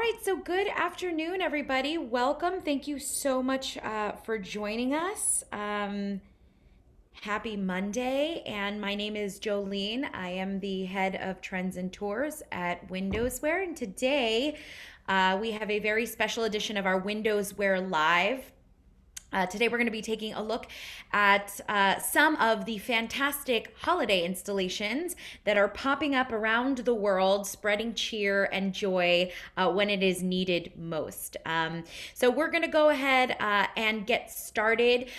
right, so good afternoon, everybody. Welcome. Thank you so much for joining us. Happy Monday, and my name is Jolene. I am the head of trends and tours at WindowsWear, and today we have a very special edition of our WindowsWear Live. Today, we're going to be taking a look at some of the fantastic holiday installations that are popping up around the world, spreading cheer and joy when it is needed most. So, we're going to go ahead and get started.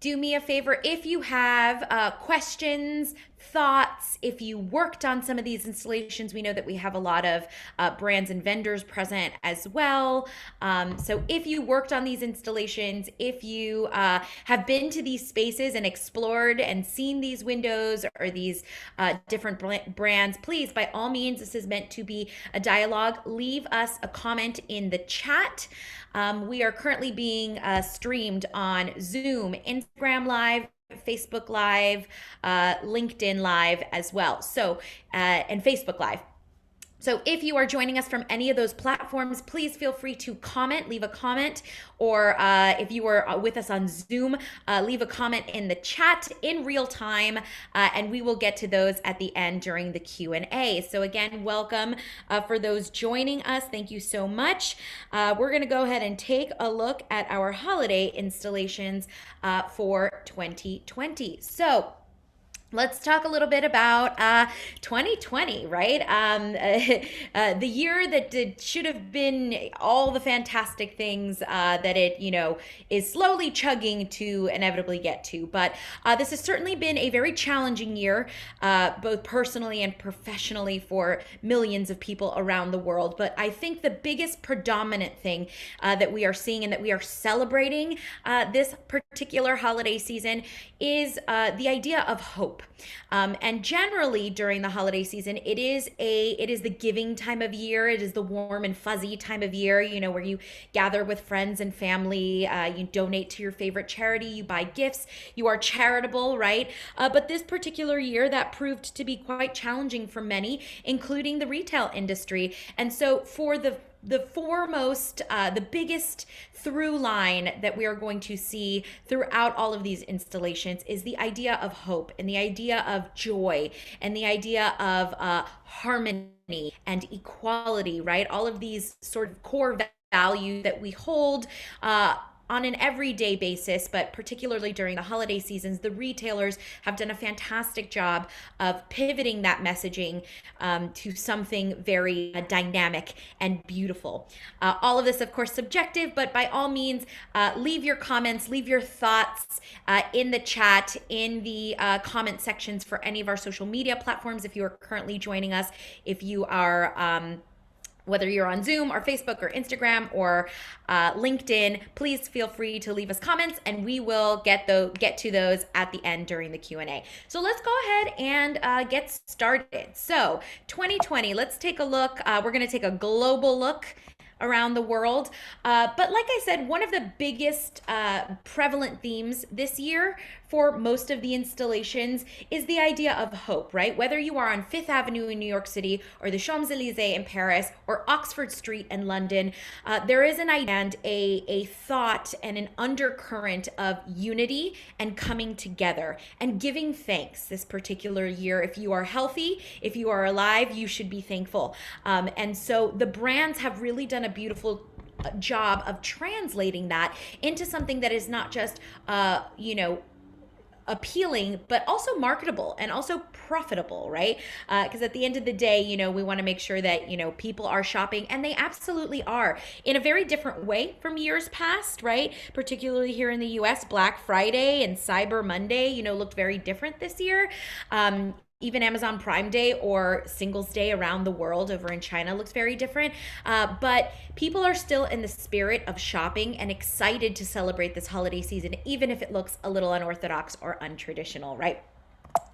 Do me a favor if you have questions, thoughts, if you worked on some of these installations. We know that we have a lot of brands and vendors present as well. So if you worked on these installations, if you have been to these spaces and explored and seen these windows or these different brands, please, by all means, this is meant to be a dialogue. Leave us a comment in the chat. We are currently being streamed on Zoom, Instagram Live, Facebook Live, LinkedIn Live as well. So, and Facebook Live. So if you are joining us from any of those platforms, please feel free to comment, leave a comment, or if you are with us on Zoom, leave a comment in the chat in real time, and we will get to those at the end during the Q&A. So again, welcome for those joining us. Thank you so much. We're going to go ahead and take a look at our holiday installations for 2020. So let's talk a little bit about 2020, right? The year that should have been all the fantastic things that it, is slowly chugging to inevitably get to. But this has certainly been a very challenging year, both personally and professionally for millions of people around the world. But I think the biggest predominant thing that we are seeing and that we are celebrating this particular holiday season is the idea of hope. And generally during the holiday season, it is the giving time of year. It is the warm and fuzzy time of year, where you gather with friends and family, you donate to your favorite charity, you buy gifts, you are charitable, right? But this particular year, that proved to be quite challenging for many, including the retail industry. And so for the foremost, the biggest through line that we are going to see throughout all of these installations is the idea of hope and the idea of joy and the idea of harmony and equality, right? All of these sort of core values that we hold on an everyday basis, but particularly during the holiday seasons, the retailers have done a fantastic job of pivoting that messaging to something very dynamic and beautiful. All of this, of course, subjective, but by all means, leave your comments, leave your thoughts in the chat, in the comment sections for any of our social media platforms. If you are currently joining us, if you are whether you're on Zoom or Facebook or Instagram or LinkedIn, please feel free to leave us comments and we will get to those at the end during the Q&A. So let's go ahead and get started. So 2020, let's take a look. We're going to take a global look around the world. But like I said, one of the biggest prevalent themes this year for most of the installations is the idea of hope, right? Whether you are on Fifth Avenue in New York City or the Champs-Élysées in Paris or Oxford Street in London, there is an idea and a thought and an undercurrent of unity and coming together and giving thanks this particular year. If you are healthy, if you are alive, you should be thankful. And so the brands have really done a beautiful job of translating that into something that is not just, appealing, but also marketable and also profitable, right? Because at the end of the day, we want to make sure that, people are shopping, and they absolutely are, in a very different way from years past, right? Particularly here in the US, Black Friday and Cyber Monday, looked very different this year. Even Amazon Prime Day or Singles Day around the world over in China looks very different. But people are still in the spirit of shopping and excited to celebrate this holiday season, even if it looks a little unorthodox or untraditional, right?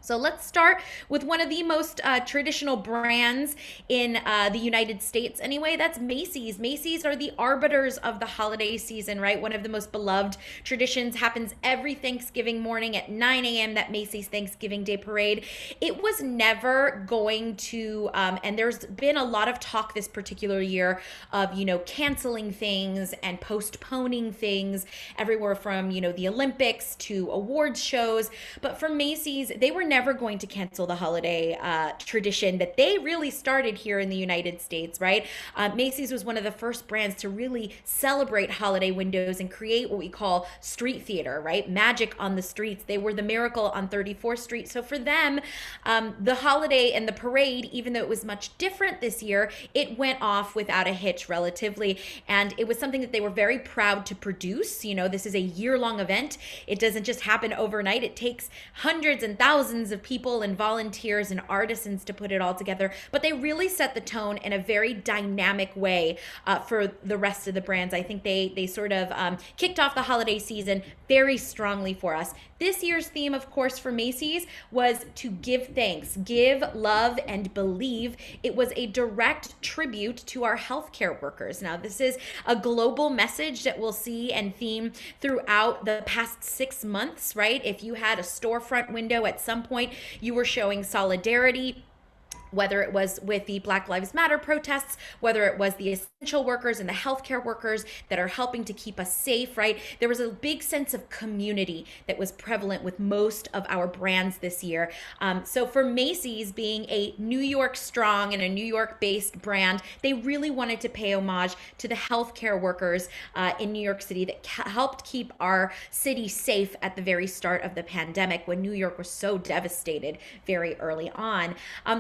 So let's start with one of the most traditional brands in the United States, anyway. That's Macy's. Macy's are the arbiters of the holiday season, right? One of the most beloved traditions happens every Thanksgiving morning at 9 a.m., that Macy's Thanksgiving Day Parade. It was never going to, and there's been a lot of talk this particular year of, canceling things and postponing things everywhere from, the Olympics to awards shows. But for Macy's, they were never going to cancel the holiday tradition that they really started here in the United States, right? Macy's was one of the first brands to really celebrate holiday windows and create what we call street theater, right? Magic on the streets. They were the miracle on 34th Street. So for them, the holiday and the parade, even though it was much different this year, it went off without a hitch relatively. And it was something that they were very proud to produce. This is a year-long event. It doesn't just happen overnight. It takes hundreds and thousands of people and volunteers and artisans to put it all together. But they really set the tone in a very dynamic way for the rest of the brands. I think they sort of kicked off the holiday season very strongly for us. This year's theme, of course, for Macy's was to give thanks, give, love, and believe. It was a direct tribute to our healthcare workers. Now, this is a global message that we'll see and theme throughout the past 6 months, right? If you had a storefront window at some point, you were showing solidarity, whether it was with the Black Lives Matter protests, whether it was the essential workers and the healthcare workers that are helping to keep us safe, right? There was a big sense of community that was prevalent with most of our brands this year. So for Macy's, being a New York strong and a New York based brand, they really wanted to pay homage to the healthcare workers in New York City that helped keep our city safe at the very start of the pandemic when New York was so devastated very early on.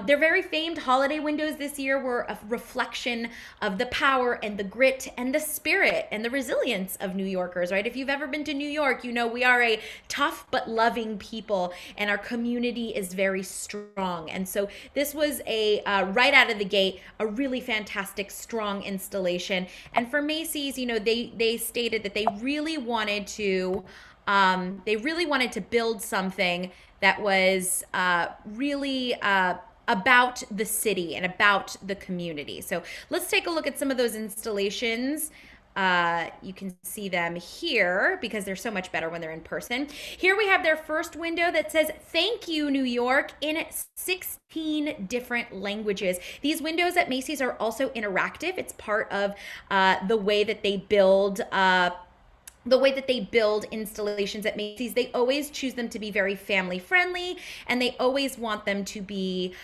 They're very famed holiday windows this year were a reflection of the power and the grit and the spirit and the resilience of New Yorkers, right? If you've ever been to New York, we are a tough but loving people, and our community is very strong. And so this was a right out of the gate, a really fantastic, strong installation. And for Macy's, they stated that they really wanted to build something that was really about the city and about the community. So let's take a look at some of those installations. You can see them here because they're so much better when they're in person. Here we have their first window that says, "Thank you, New York," in 16 different languages. These windows at Macy's are also interactive. It's part of the way that they build installations at Macy's. They always choose them to be very family friendly, and they always want them to be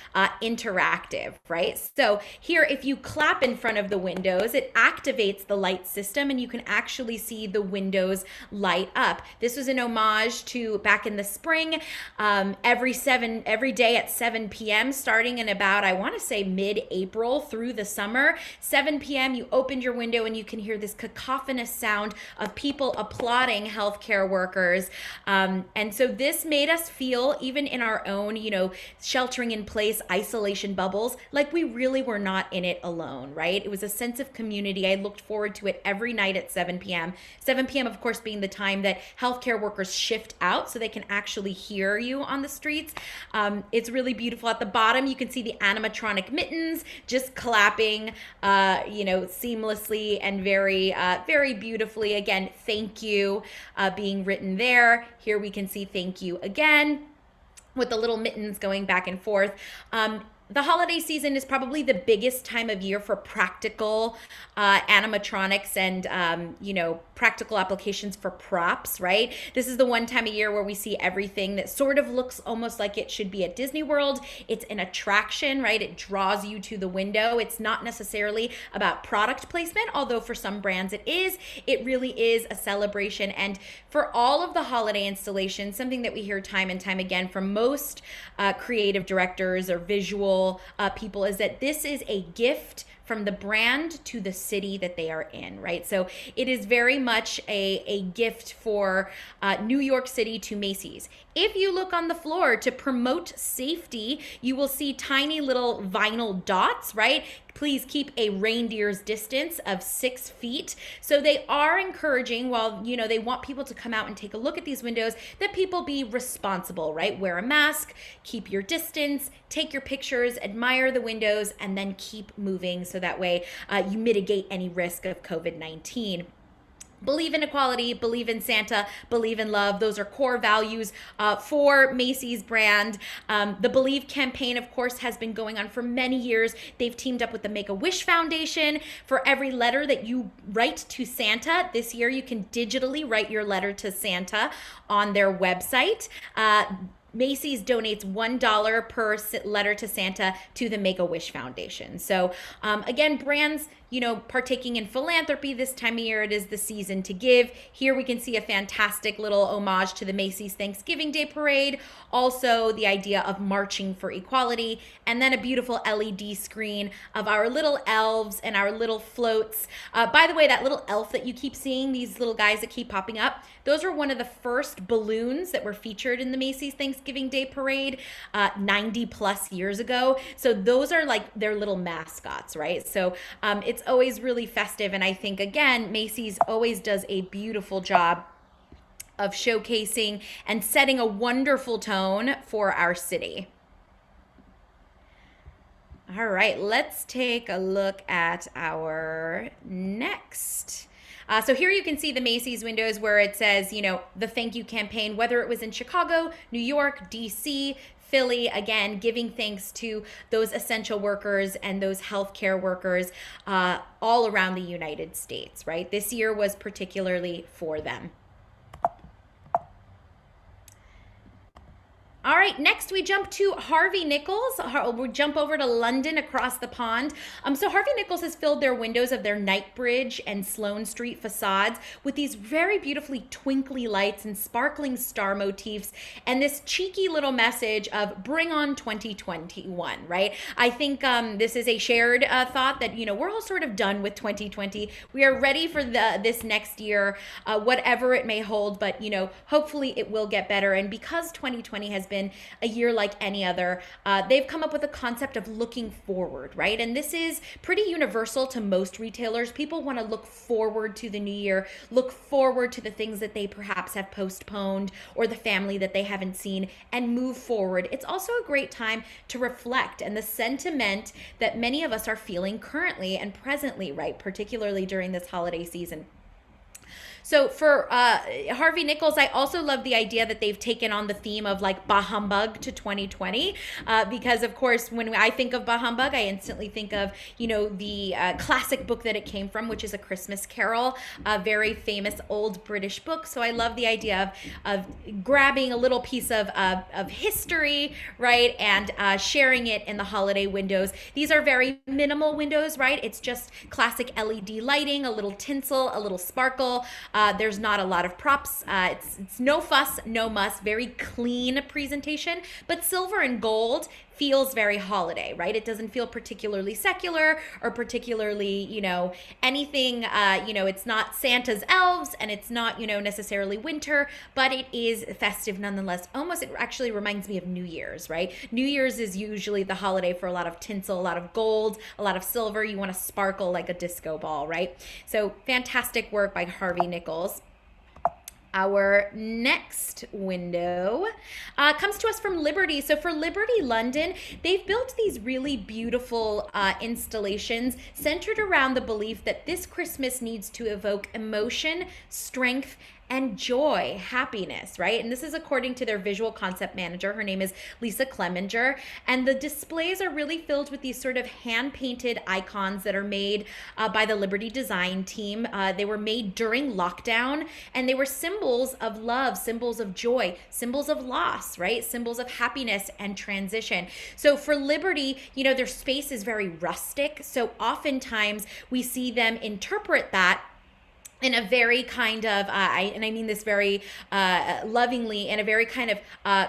interactive, right? So here, if you clap in front of the windows, it activates the light system and you can actually see the windows light up. This was an homage to back in the spring, every day at 7 p.m. starting in about, I want to say mid-April through the summer. 7 p.m. you opened your window and you can hear this cacophonous sound of people applauding healthcare workers. And so this made us feel, even in our own, sheltering in place isolation bubbles, like we really were not in it alone, right? It was a sense of community. I looked forward to it every night at 7 p.m. 7 p.m., of course, being the time that healthcare workers shift out so they can actually hear you on the streets. It's really beautiful. At the bottom, you can see the animatronic mittens just clapping, seamlessly and very, very beautifully. Again, thank you being written there. Here we can see thank you again with the little mittens going back and forth. The holiday season is probably the biggest time of year for practical animatronics and, practical applications for props, right? This is the one time of year where we see everything that sort of looks almost like it should be at Disney World. It's an attraction, right? It draws you to the window. It's not necessarily about product placement, although for some brands it is. It really is a celebration. And for all of the holiday installations, something that we hear time and time again from most creative directors or visual people is that this is a gift from the brand to the city that they are in, right? So it is very much a gift for New York City to Macy's. If you look on the floor to promote safety, you will see tiny little vinyl dots, right? Please keep a reindeer's distance of 6 feet. So they are encouraging, while they want people to come out and take a look at these windows, that people be responsible, right? Wear a mask, keep your distance, take your pictures, admire the windows, and then keep moving so that way you mitigate any risk of COVID-19. Believe in equality, believe in Santa, believe in love. Those are core values for Macy's brand. The Believe campaign, of course, has been going on for many years. They've teamed up with the Make-A-Wish Foundation. For every letter that you write to Santa, this year you can digitally write your letter to Santa on their website. Macy's donates $1 per letter to Santa to the Make-A-Wish Foundation. So again, brands, partaking in philanthropy this time of year. It is the season to give. Here we can see a fantastic little homage to the Macy's Thanksgiving Day Parade. Also the idea of marching for equality, and then a beautiful LED screen of our little elves and our little floats. By the way, that little elf that you keep seeing, these little guys that keep popping up, those are one of the first balloons that were featured in the Macy's Thanksgiving Day Parade 90 plus years ago. So those are like their little mascots, right? So it's always really festive. And I think, again, Macy's always does a beautiful job of showcasing and setting a wonderful tone for our city. All right, let's take a look at our next. So here you can see the Macy's windows where it says, the thank you campaign, whether it was in Chicago, New York, DC, Philly, again, giving thanks to those essential workers and those healthcare workers all around the United States, right? This year was particularly for them. All right, next we jump to Harvey Nichols. We'll jump over to London across the pond. So Harvey Nichols has filled their windows of their Knightsbridge and Sloane Street facades with these very beautifully twinkly lights and sparkling star motifs, and this cheeky little message of bring on 2021, right? I think this is a shared thought that, we're all sort of done with 2020. We are ready for this next year, whatever it may hold, but, hopefully it will get better. And because 2020 has been a year like any other, they've come up with a concept of looking forward, right? And this is pretty universal to most retailers. People want to look forward to the new year, look forward to the things that they perhaps have postponed or the family that they haven't seen, and move forward. It's also a great time to reflect, and the sentiment that many of us are feeling currently and presently, right? Particularly during this holiday season. So for Harvey Nichols, I also love the idea that they've taken on the theme of like bah humbug to 2020, because of course, when I think of bah humbug, I instantly think of, the classic book that it came from, which is A Christmas Carol, a very famous old British book. So I love the idea of grabbing a little piece of history, right, and sharing it in the holiday windows. These are very minimal windows, right? It's just classic LED lighting, a little tinsel, a little sparkle. There's not a lot of props. It's no fuss, no muss, very clean presentation, but silver and gold feels very holiday, right? It doesn't feel particularly secular or particularly, anything, it's not Santa's elves, and it's not, necessarily winter, but it is festive nonetheless. Almost, it actually reminds me of New Year's, right? New Year's is usually the holiday for a lot of tinsel, a lot of gold, a lot of silver. You want to sparkle like a disco ball, right? So fantastic work by Harvey Nichols. Our next window comes to us from Liberty. So for Liberty London, they've built these really beautiful installations centered around the belief that this Christmas needs to evoke emotion, strength, and joy, happiness, right? And this is according to their visual concept manager. Her name is Lisa Clemenger. And the displays are really filled with these sort of hand-painted icons that are made by the Liberty design team. They were made during lockdown, and they were symbols of love, symbols of joy, symbols of loss, right? Symbols of happiness and transition. So for Liberty, their space is very rustic. So oftentimes we see them interpret that in a very kind of, and I mean this very lovingly, in a very kind of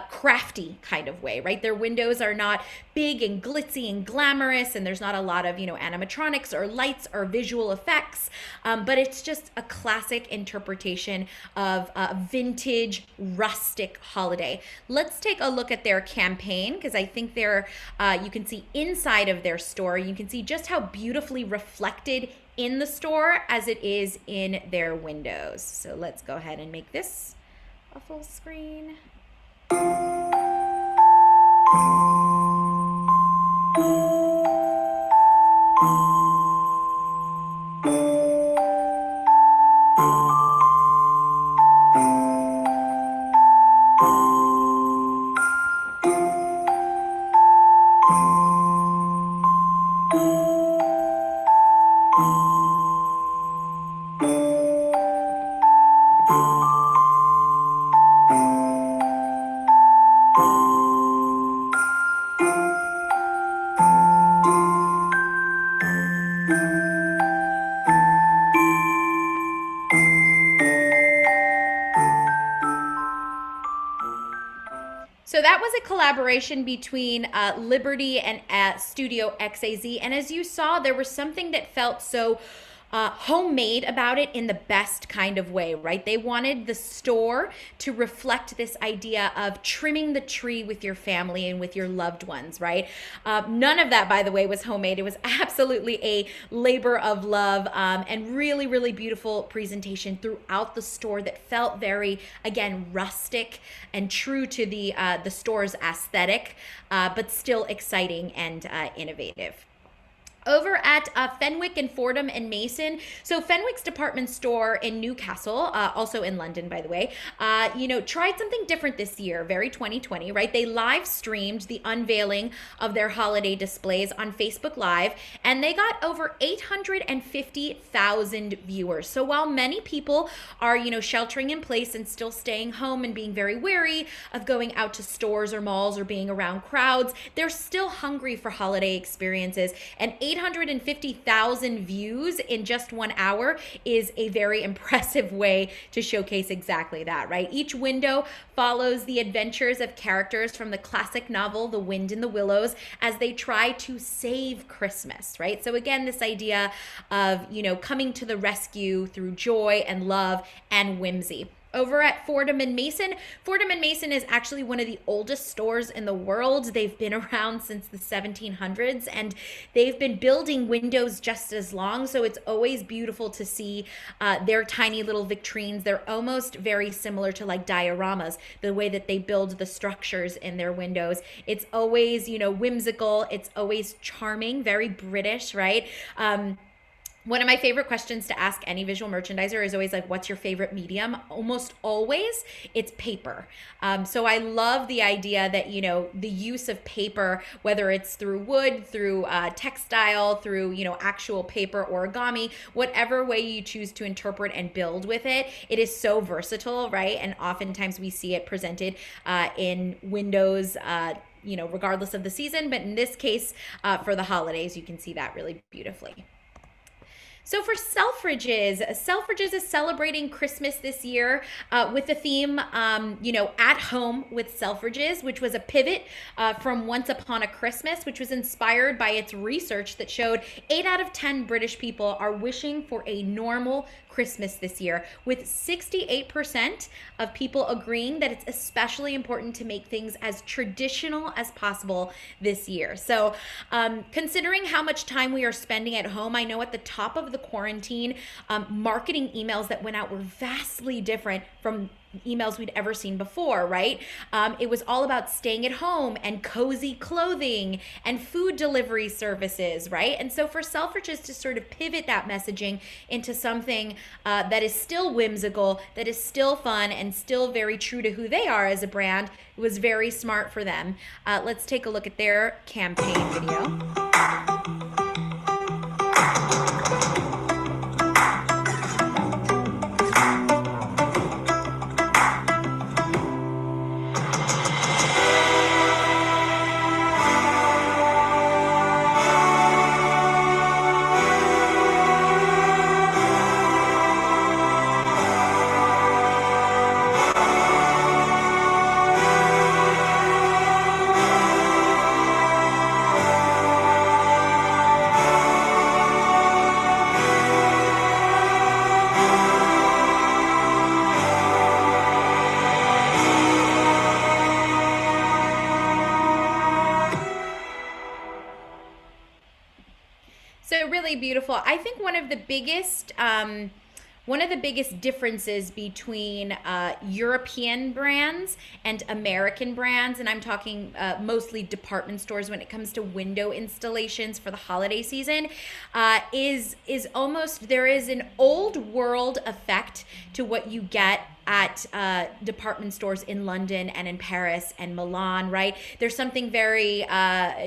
crafty kind of way, right? Their windows are not big and glitzy and glamorous, and there's not a lot of, animatronics or lights or visual effects, but it's just a classic interpretation of a vintage, rustic holiday. Let's take a look at their campaign, because I think you can see inside of their store, you can see just how beautifully reflected in the store as it is in their windows. So let's go ahead and make this a full screen. So that was a collaboration between Liberty and Studio XAZ. And as you saw, there was something that felt so homemade about it in the best kind of way, right? They wanted the store to reflect this idea of trimming the tree with your family and with your loved ones, right? None of that, by the way, was homemade. It was absolutely a labor of love, and really, really beautiful presentation throughout the store that felt very, again, rustic and true to the store's aesthetic, but still exciting and innovative. Over at Fenwick and Fordham and Mason. So Fenwick's department store in Newcastle, also in London, by the way, tried something different this year, very 2020, right? They live streamed the unveiling of their holiday displays on Facebook Live, and they got over 850,000 viewers. So while many people are, sheltering in place and still staying home and being very wary of going out to stores or malls or being around crowds, they're still hungry for holiday experiences. And 850,000 views in just 1 hour is a very impressive way to showcase exactly that, right? Each window follows the adventures of characters from the classic novel, The Wind in the Willows, as they try to save Christmas, right? So again, this idea of, coming to the rescue through joy and love and whimsy. Over at Fordham and Mason is actually one of the oldest stores in the world. They've been around since the 1700s, and they've been building windows just as long. So it's always beautiful to see their tiny little vitrines. They're almost very similar to like dioramas, the way that they build the structures in their windows. It's always, whimsical. It's always charming, very British, right? One of my favorite questions to ask any visual merchandiser is always like, what's your favorite medium? Almost always it's paper. So I love the idea that, the use of paper, whether it's through wood, through textile, through, actual paper, origami, whatever way you choose to interpret and build with it, it is so versatile, right? And oftentimes we see it presented in windows, regardless of the season. But in this case, for the holidays, you can see that really beautifully. So for Selfridges is celebrating Christmas this year with the theme, at home with Selfridges, which was a pivot from Once Upon a Christmas, which was inspired by its research that showed 8 out of 10 British people are wishing for a normal Christmas this year, with 68% of people agreeing that it's especially important to make things as traditional as possible this year. So considering how much time we are spending at home, I know at the top of the quarantine, marketing emails that went out were vastly different from emails we'd ever seen before, right? It was all about staying at home and cozy clothing and food delivery services, right? And so for Selfridges to sort of pivot that messaging into something that is still whimsical, that is still fun, and still very true to who they are as a brand, it was very smart for them. Let's take a look at their campaign video. really beautiful. I think one of the biggest differences between European brands and American brands, and I'm talking mostly department stores when it comes to window installations for the holiday season, is almost there is an old world effect to what you get at department stores in London and in Paris and Milan, right? There's something very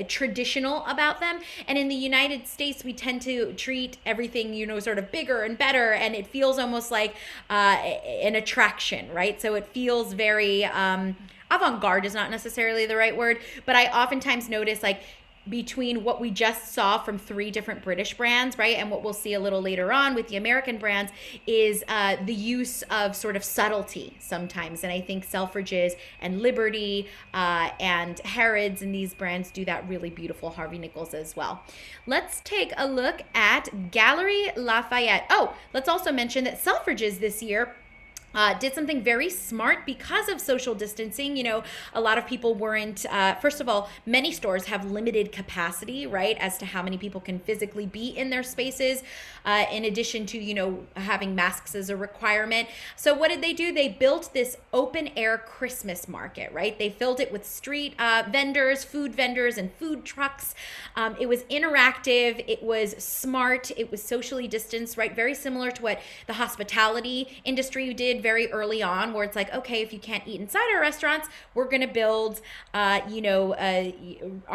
traditional about them. And in the United States, we tend to treat everything, sort of bigger and better. And it feels almost like an attraction, right? So it feels very avant-garde is not necessarily the right word, but I oftentimes notice like between what we just saw from 3 different British brands, right, and what we'll see a little later on with the American brands is the use of sort of subtlety sometimes. And I think Selfridges and Liberty and Harrods and these brands do that really beautiful. Harvey Nichols as well. Let's take a look at Galeries Lafayette. Oh, let's also mention that Selfridges this year did something very smart because of social distancing. A lot of people weren't, first of all, many stores have limited capacity, right, as to how many people can physically be in their spaces, in addition to, having masks as a requirement. So what did they do? They built this open air Christmas market, right? They filled it with street vendors, food vendors, and food trucks. It was interactive. It was smart. It was socially distanced, right? Very similar to what the hospitality industry did very early on, where it's like, okay, if you can't eat inside our restaurants, we're going to build, our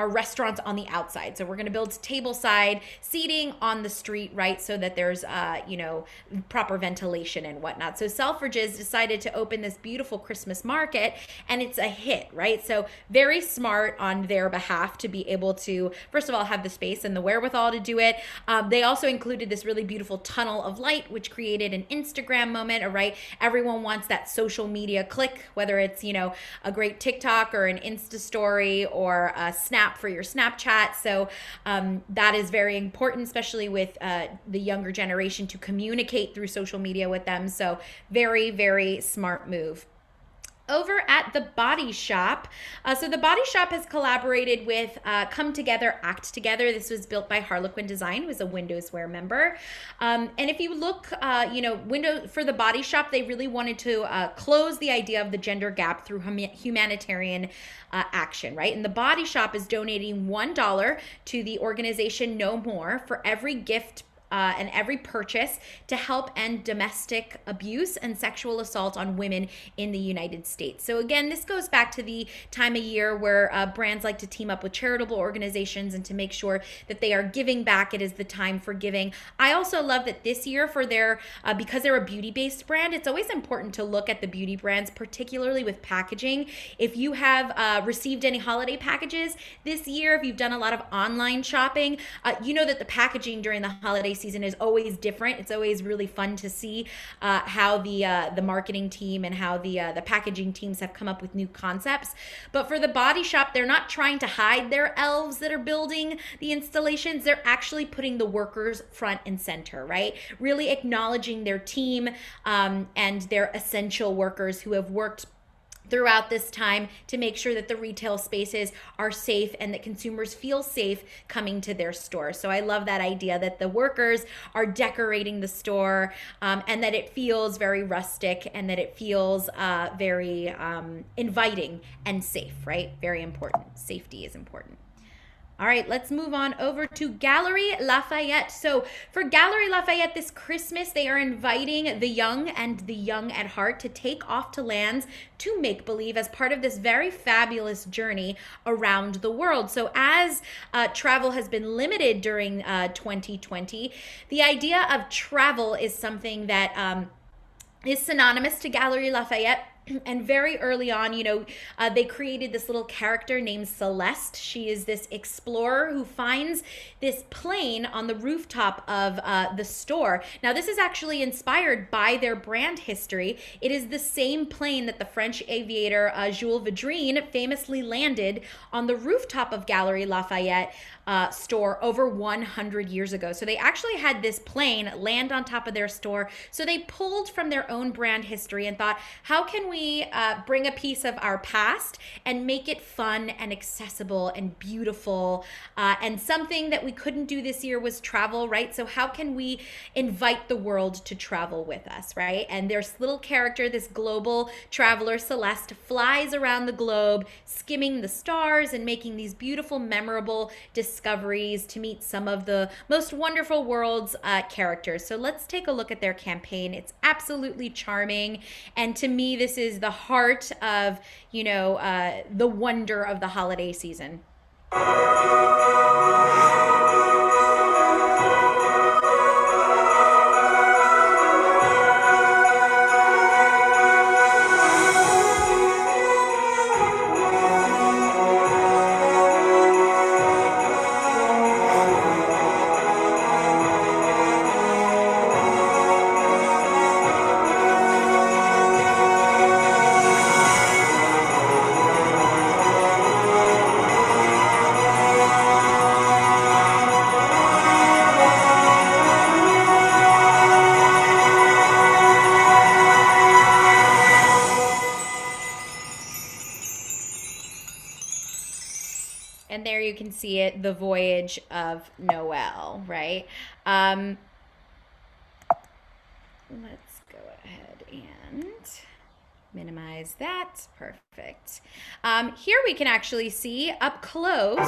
restaurants on the outside. So we're going to build tableside seating on the street, right? So that there's, proper ventilation and whatnot. So Selfridges decided to open this beautiful Christmas market, and it's a hit, right? So very smart on their behalf to be able to, first of all, have the space and the wherewithal to do it. They also included this really beautiful tunnel of light, which created an Instagram moment, right? Everyone wants that social media click, whether it's, a great TikTok or an Insta story or a Snap for your Snapchat. So that is very important, especially with the younger generation, to communicate through social media with them. So very, very smart move. Over at The Body Shop. So The Body Shop has collaborated with Come Together, Act Together. This was built by Harlequin Design, who is a WindowsWear member. And if you look, for The Body Shop, they really wanted to close the idea of the gender gap through humanitarian action, right? And The Body Shop is donating $1 to the organization No More for every gift and every purchase to help end domestic abuse and sexual assault on women in the United States. So again, this goes back to the time of year where brands like to team up with charitable organizations and to make sure that they are giving back. It is the time for giving. I also love that this year for their, because they're a beauty-based brand, it's always important to look at the beauty brands, particularly with packaging. If you have received any holiday packages this year, if you've done a lot of online shopping, you know that the packaging during the holiday season is always different. It's always really fun to see how the marketing team and how the packaging teams have come up with new concepts. But for The Body Shop, they're not trying to hide their elves that are building the installations. They're actually putting the workers front and center, right? Really acknowledging their team and their essential workers who have worked throughout this time to make sure that the retail spaces are safe and that consumers feel safe coming to their store. So I love that idea that the workers are decorating the store and that it feels very rustic and that it feels very inviting and safe, right? Very important. Safety is important. All right, let's move on over to Galeries Lafayette. So for Galeries Lafayette this Christmas, they are inviting the young and the young at heart to take off to lands to make believe as part of this very fabulous journey around the world. So as travel has been limited during 2020, the idea of travel is something that is synonymous to Galeries Lafayette. And very early on, they created this little character named Celeste. She is this explorer who finds this plane on the rooftop of the store. Now, this is actually inspired by their brand history. It is the same plane that the French aviator Jules Vadrine famously landed on the rooftop of Galeries Lafayette store over 100 years ago. So they actually had this plane land on top of their store. So they pulled from their own brand history and thought, how can we bring a piece of our past and make it fun and accessible and beautiful? And something that we couldn't do this year was travel, right? So how can we invite the world to travel with us, right? And there's little character, this global traveler, Celeste, flies around the globe, skimming the stars and making these beautiful, memorable discoveries to meet some of the most wonderful world's characters. So let's take a look at their campaign. It's absolutely charming. And to me, this is the heart of, the wonder of the holiday season. And there you can see it, the voyage of Noel, right? Let's go ahead and minimize that. Perfect. Here we can actually see up close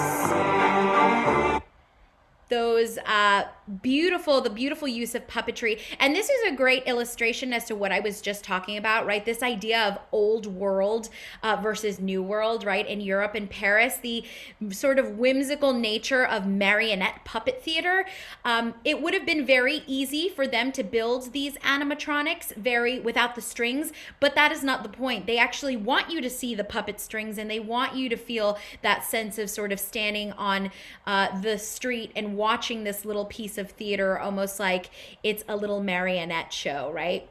those the beautiful use of puppetry. And this is a great illustration as to what I was just talking about, right? This idea of old world versus new world, right? In Europe and Paris, the sort of whimsical nature of marionette puppet theater. It would have been very easy for them to build these animatronics without the strings, but that is not the point. They actually want you to see the puppet strings, and they want you to feel that sense of sort of standing on the street and watching this little piece of theater, almost like it's a little marionette show, right?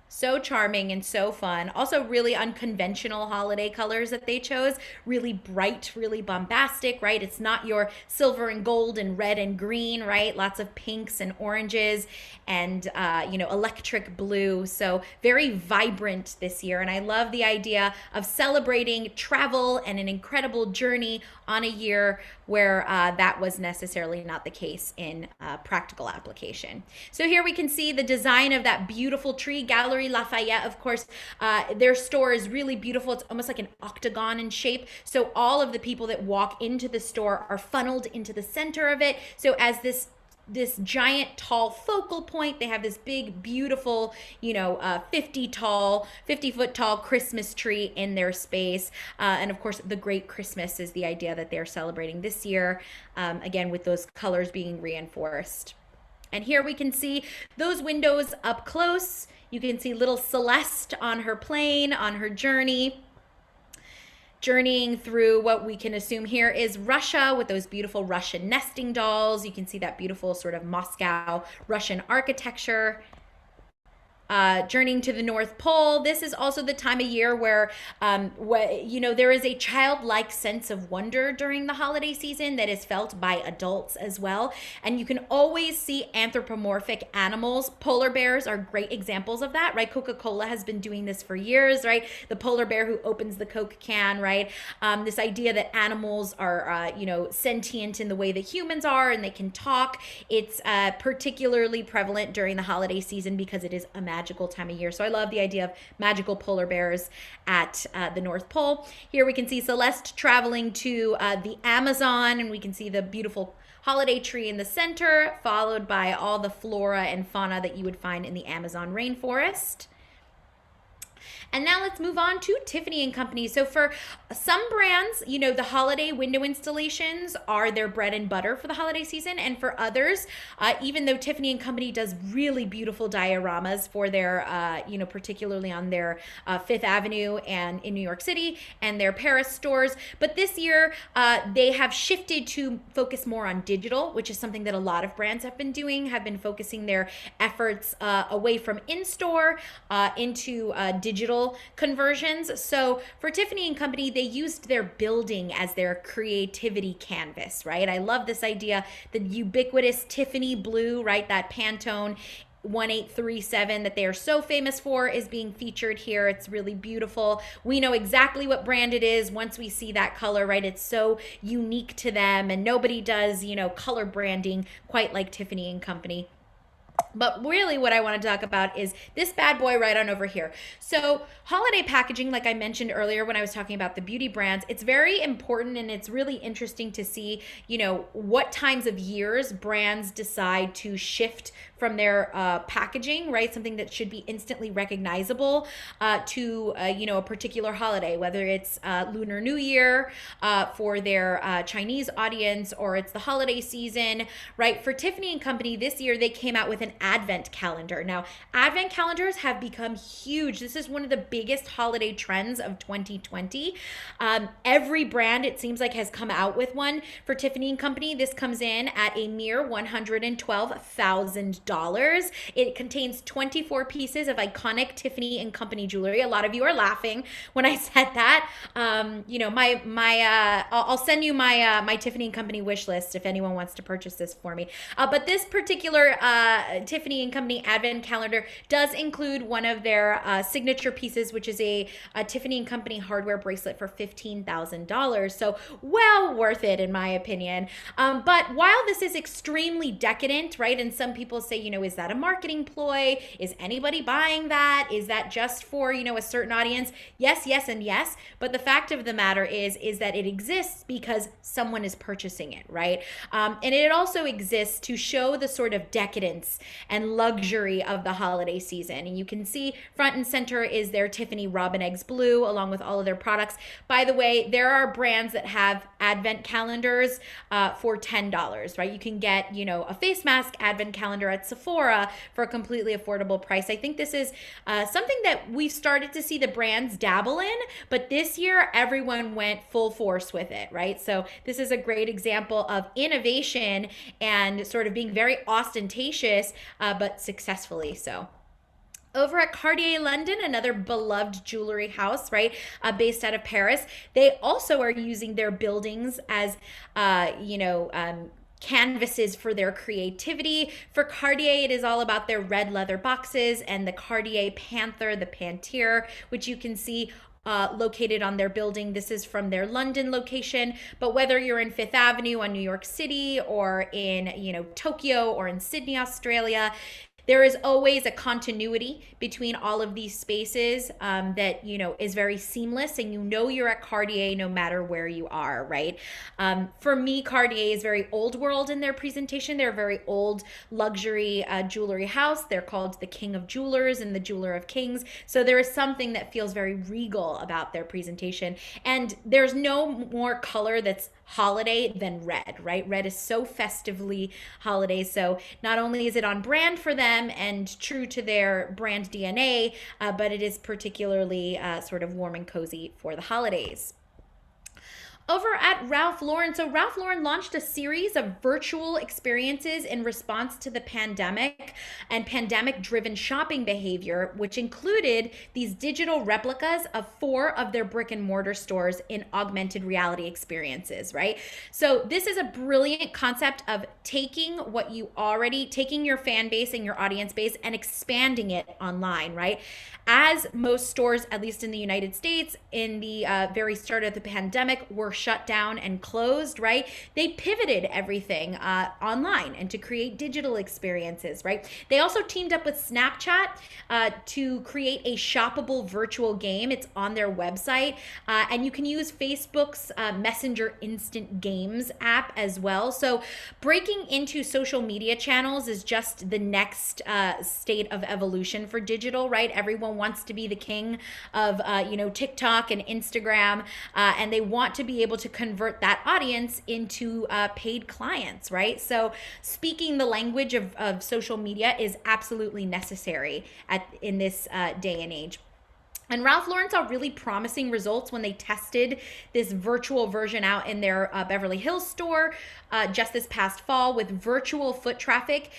So charming and so fun. Also really unconventional holiday colors that they chose. Really bright, really bombastic, right? It's not your silver and gold and red and green, right? Lots of pinks and oranges and, electric blue. So very vibrant this year. And I love the idea of celebrating travel and an incredible journey on a year where that was necessarily not the case in practical application. So here we can see the design of that beautiful tree. Gallery Lafayette, of course, their store is really beautiful. It's almost like an octagon in shape. So all of the people that walk into the store are funneled into the center of it. So as this giant tall focal point, they have this big beautiful 50-foot tall Christmas tree in their space, and of course the Great Christmas is the idea that they're celebrating this year, again with those colors being reinforced. And here we can see those windows up close. You can see little Celeste on her plane, on her journeying through what we can assume here is Russia with those beautiful Russian nesting dolls. You can see that beautiful sort of Moscow Russian architecture. Journeying to the North Pole. This is also the time of year where, there is a childlike sense of wonder during the holiday season that is felt by adults as well. And you can always see anthropomorphic animals. Polar bears are great examples of that, right? Coca-Cola has been doing this for years, right? The polar bear who opens the Coke can, right? This idea that animals are, sentient in the way that humans are and they can talk. It's particularly prevalent during the holiday season because it is a magical time of year. So I love the idea of magical polar bears at the North Pole. Here we can see Celeste traveling to the Amazon, and we can see the beautiful holiday tree in the center, followed by all the flora and fauna that you would find in the Amazon rainforest. And now let's move on to Tiffany & Company. So for some brands, the holiday window installations are their bread and butter for the holiday season. And for others, even though Tiffany & Company does really beautiful dioramas for their, particularly on their Fifth Avenue and in New York City and their Paris stores. But this year, they have shifted to focus more on digital, which is something that a lot of brands have been doing, have been focusing their efforts away from in-store into digital conversions. So for Tiffany & Company, they used their building as their creativity canvas, right? I love this idea, the ubiquitous Tiffany blue, right? That Pantone 1837 that they are so famous for is being featured here. It's really beautiful. We know exactly what brand it is once we see that color, right? It's so unique to them, and nobody does, color branding quite like Tiffany and Company. But really what I want to talk about is this bad boy right on over here. So holiday packaging, like I mentioned earlier when I was talking about the beauty brands, it's very important, and it's really interesting to see, what times of years brands decide to shift from their packaging, right? Something that should be instantly recognizable to, a particular holiday, whether it's Lunar New Year for their Chinese audience, or it's the holiday season, right? For Tiffany and Company this year, they came out with an advent calendar. Now, advent calendars have become huge. This is one of the biggest holiday trends of 2020. Every brand, it seems like, has come out with one. For Tiffany and Company, this comes in at a mere $112,000. It contains 24 pieces of iconic Tiffany and Company jewelry. A lot of you are laughing when I said that. I'll send you my Tiffany and Company wish list if anyone wants to purchase this for me. But this particular Tiffany and Company advent calendar does include one of their signature pieces, which is a Tiffany and Company hardware bracelet for $15,000. So well worth it, in my opinion. But while this is extremely decadent, right, and some people say, is that a marketing ploy? Is anybody buying that? Is that just for, a certain audience? Yes, yes, and yes. But the fact of the matter is that it exists because someone is purchasing it, right? And it also exists to show the sort of decadence and luxury of the holiday season. And you can see front and center is their Tiffany Robin Eggs Blue, along with all of their products. By the way, there are brands that have advent calendars for $10, right? You can get, a face mask advent calendar at Sephora for a completely affordable price. I think this is something that we've started to see the brands dabble in, but this year everyone went full force with it, right? So this is a great example of innovation and sort of being very ostentatious, but successfully so. Over at Cartier London, another beloved jewelry house, right, based out of Paris, they also are using their buildings as, canvases for their creativity. For Cartier, it is all about their red leather boxes and the Cartier Panther, the Pantier, which you can see located on their building. This is from their London location, but whether you're in Fifth Avenue on New York City, or in, Tokyo, or in Sydney, Australia, there is always a continuity between all of these spaces that, is very seamless, and you're at Cartier no matter where you are, right? For me, Cartier is very old world in their presentation. They're a very old luxury jewelry house. They're called the King of Jewelers and the Jeweler of Kings. So there is something that feels very regal about their presentation. And there's no more color that's holiday than red, right? Red is so festively holiday. So not only is it on brand for them and true to their brand DNA, but it is particularly sort of warm and cozy for the holidays. Over at Ralph Lauren, so Ralph Lauren launched a series of virtual experiences in response to the pandemic and pandemic-driven shopping behavior, which included these digital replicas of 4 of their brick and mortar stores in augmented reality experiences, right? So this is a brilliant concept of taking your fan base and your audience base and expanding it online, right? As most stores, at least in the United States, in the very start of the pandemic, were shut down and closed, right? They pivoted everything online and to create digital experiences, right? They also teamed up with Snapchat to create a shoppable virtual game. It's on their website, and you can use Facebook's Messenger Instant Games app as well. So breaking into social media channels is just the next state of evolution for digital, right? Everyone wants to be the king of TikTok and Instagram, and they want to be able to convert that audience into paid clients, right? So speaking the language of social media is absolutely necessary in this day and age. And Ralph Lauren saw really promising results when they tested this virtual version out in their Beverly Hills store just this past fall with virtual foot traffic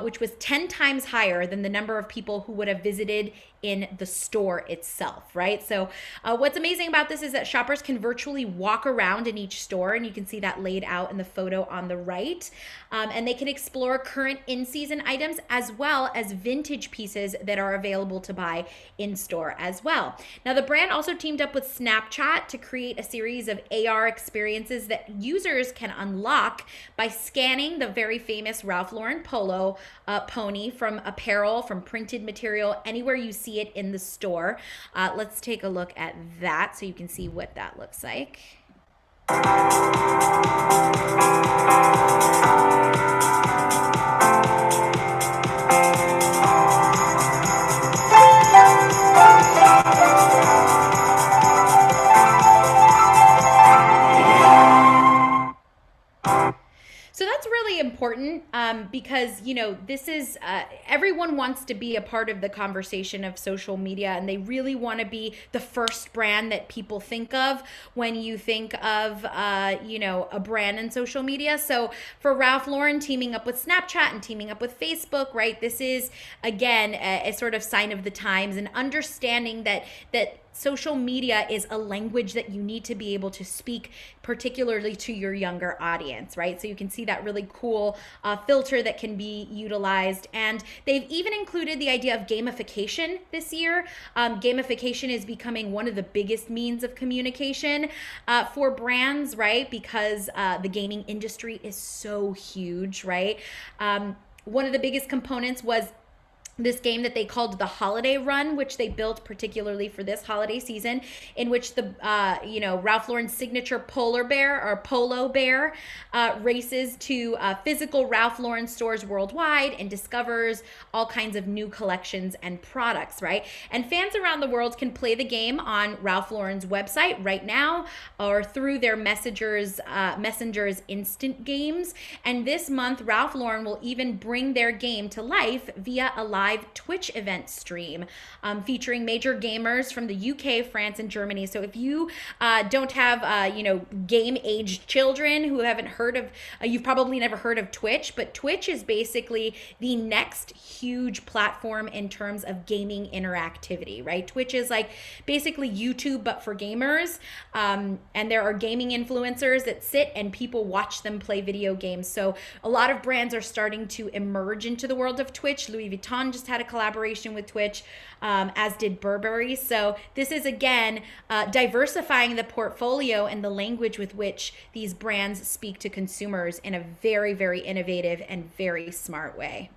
which was 10 times higher than the number of people who would have visited in the store itself, right? So what's amazing about this is that shoppers can virtually walk around in each store, and you can see that laid out in the photo on the right. And they can explore current in-season items as well as vintage pieces that are available to buy in store as well. Now, the brand also teamed up with Snapchat to create a series of AR experiences that users can unlock by scanning the very famous Ralph Lauren polo pony from apparel, from printed material, anywhere you see it in the store. Let's take a look at that so you can see what that looks like. So that's really important because, you know, this is everyone wants to be a part of the conversation of social media, and they really want to be the first brand that people think of when you think of, you know, a brand in social media. So for Ralph Lauren teaming up with Snapchat and teaming up with Facebook, right, this is, again, a sort of sign of the times, and understanding that social media is a language that you need to be able to speak, particularly to your younger audience, right? So you can see that really cool filter that can be utilized. And they've even included the idea of gamification this year. Gamification is becoming one of the biggest means of communication for brands, right? Because the gaming industry is so huge, right? One of the biggest components was this game that they called the Holiday Run, which they built particularly for this holiday season, in which the you know, Ralph Lauren's signature polar bear or polo bear races to physical Ralph Lauren stores worldwide and discovers all kinds of new collections and products, right? And fans around the world can play the game on Ralph Lauren's website right now or through their Messenger's instant games. And this month, Ralph Lauren will even bring their game to life via a live Twitch event stream featuring major gamers from the UK, France, and Germany. So if you don't have, you know, game-aged children who haven't heard of, you've probably never heard of Twitch, but Twitch is basically the next huge platform in terms of gaming interactivity, right? Twitch is like basically YouTube, but for gamers. And there are gaming influencers that sit and people watch them play video games. So a lot of brands are starting to emerge into the world of Twitch. Louis Vuitton just had a collaboration with Twitch, as did Burberry. So this is, again, diversifying the portfolio and the language with which these brands speak to consumers in a very, very innovative and very smart way.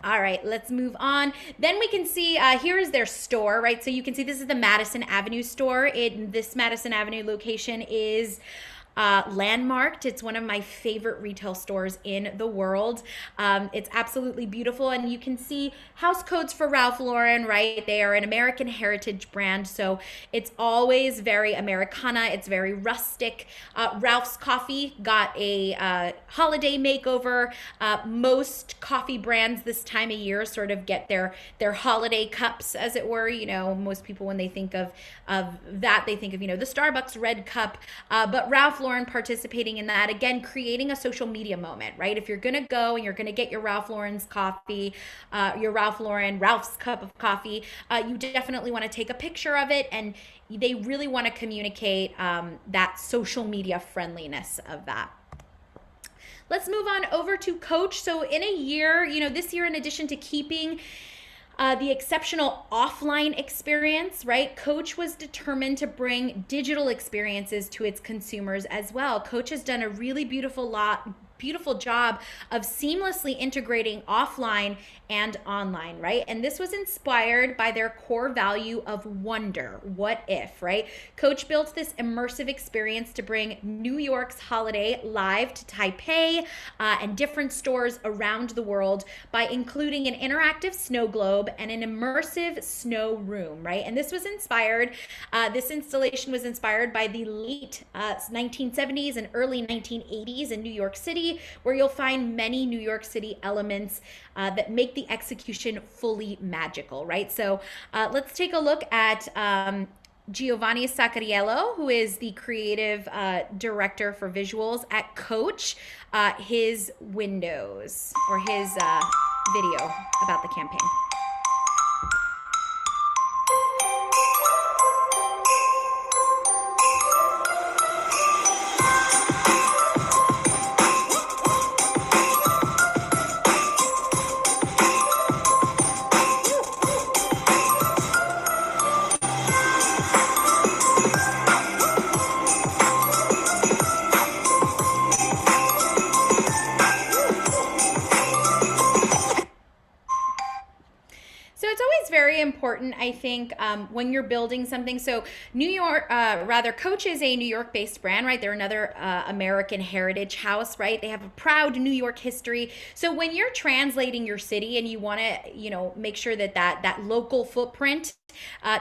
All right, let's move on. Then we can see, here is their store, right? So you can see this is the Madison Avenue store. This Madison Avenue location is landmarked. It's one of my favorite retail stores in the world. It's absolutely beautiful, and you can see house codes for Ralph Lauren, right? They are an American heritage brand, so it's always very Americana. It's very rustic. Ralph's Coffee got a holiday makeover. Most coffee brands this time of year sort of get their holiday cups, as it were. You know, most people, when they think of that, they think of, you know, the Starbucks red cup, but Ralph Lauren participating in that, again, creating a social media moment, right? If you're gonna go and you're gonna get your Ralph Lauren's coffee, your Ralph's cup of coffee, you definitely want to take a picture of it, and they really want to communicate that social media friendliness of that. Let's move on over to Coach. So in a year, you know, this year, in addition to keeping the exceptional offline experience, right? Coach was determined to bring digital experiences to its consumers as well. Coach has done a really beautiful job of seamlessly integrating offline and online, right? And this was inspired by their core value of wonder, what if, right? Coach built this immersive experience to bring New York's holiday live to Taipei and different stores around the world by including an interactive snow globe and an immersive snow room, right? And this was inspired, this installation was inspired by the late 1970s and early 1980s in New York City, where you'll find many New York City elements that make the execution fully magical, right? So let's take a look at Giovanni Saccariello, who is the creative director for visuals at Coach, his windows or his video about the campaign. So it's always very important, I think, when you're building something. So Coach is a New York-based brand, right? They're another American heritage house, right? They have a proud New York history. So when you're translating your city and you want to, make sure that local footprint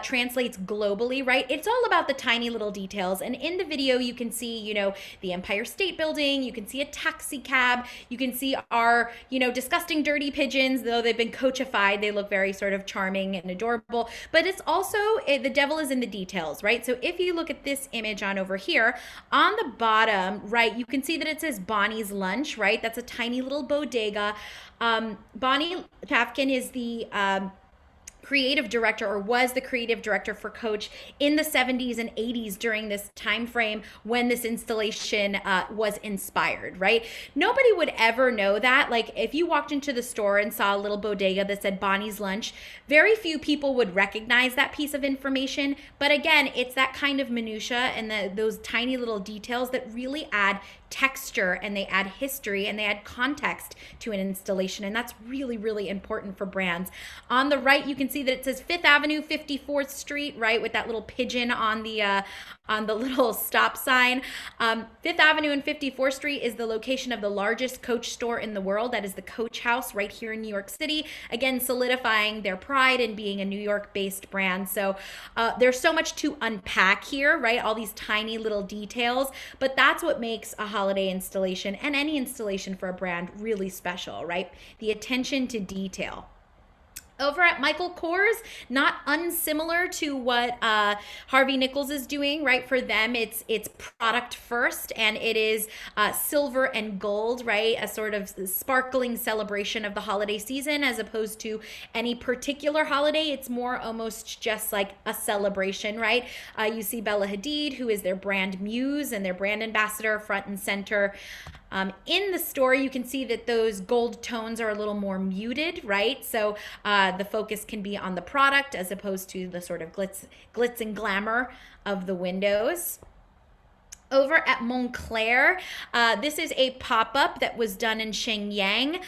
translates globally, right? It's all about the tiny little details. And in the video, you can see, the Empire State Building. You can see a taxi cab. You can see our, disgusting dirty pigeons, though they've been coachified. They look very sort of charming and adorable. But it's also, the devil is in the details, right? So if you look at this image on over here, on the bottom, right, you can see that it says Bonnie's Lunch, right? That's a tiny little bodega. Bonnie Tafkin is the creative director, or was the creative director for Coach in the 70s and 80s during this time frame when this installation was inspired, right? Nobody would ever know that. Like if you walked into the store and saw a little bodega that said Bonnie's Lunch, very few people would recognize that piece of information. But again, it's that kind of minutia and those tiny little details that really add texture, and they add history, and they add context to an installation. And that's really, really important for brands. On the right, you can see that it says 5th Avenue, 54th Street, right, with that little pigeon on the little stop sign. 5th Avenue and 54th Street is the location of the largest Coach store in the world. That is the Coach House right here in New York City. Again, solidifying their pride in being a New York-based brand. So there's so much to unpack here, right? All these tiny little details, but that's what makes a holiday installation and any installation for a brand really special, right? The attention to detail. Over at Michael Kors, not unsimilar to what Harvey Nichols is doing, right? For them, it's product first, and it is silver and gold, right? A sort of sparkling celebration of the holiday season, as opposed to any particular holiday. It's more almost just like a celebration, right? You see Bella Hadid, who is their brand muse and their brand ambassador, front and center. In the store, you can see that those gold tones are a little more muted, right? So the focus can be on the product as opposed to the sort of glitz and glamour of the windows. Over at Moncler, this is a pop-up that was done in Shenyang.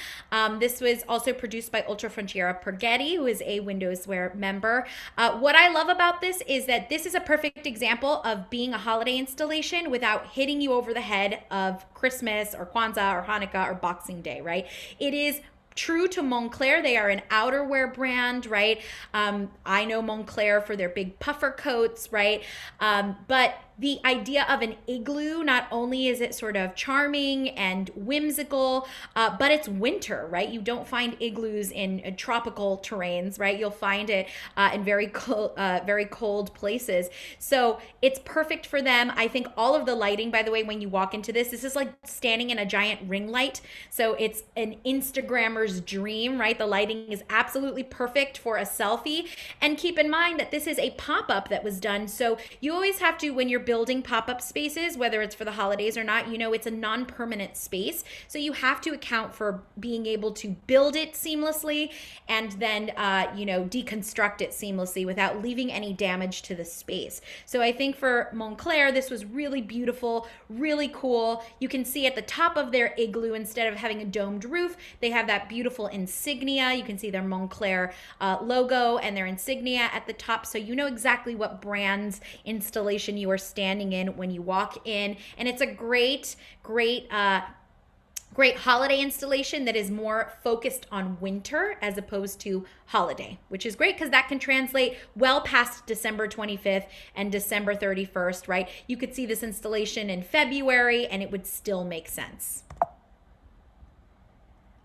This was also produced by Ultra Frontiera Pergetti, who is a WindowsWear member. What I love about this is that this is a perfect example of being a holiday installation without hitting you over the head of Christmas or Kwanzaa or Hanukkah or Boxing Day, right? It is true to Moncler. They are an outerwear brand, right? I know Moncler for their big puffer coats, right? But the idea of an igloo, not only is it sort of charming and whimsical, but it's winter, right? You don't find igloos in tropical terrains, right? You'll find it in very cold places. So it's perfect for them. I think all of the lighting, by the way, when you walk into this is like standing in a giant ring light. So it's an Instagrammer's dream, right? The lighting is absolutely perfect for a selfie. And keep in mind that this is a pop-up that was done. So you always have to, when you're building pop-up spaces, whether it's for the holidays or not, it's a non-permanent space. So you have to account for being able to build it seamlessly and then, deconstruct it seamlessly without leaving any damage to the space. So I think for Moncler, this was really beautiful, really cool. You can see at the top of their igloo, instead of having a domed roof, they have that beautiful insignia. You can see their Moncler logo and their insignia at the top. So you know exactly what brand's installation you are standing in when you walk in. And it's a great holiday installation that is more focused on winter as opposed to holiday, which is great because that can translate well past December 25th and December 31st, right? You could see this installation in February and it would still make sense.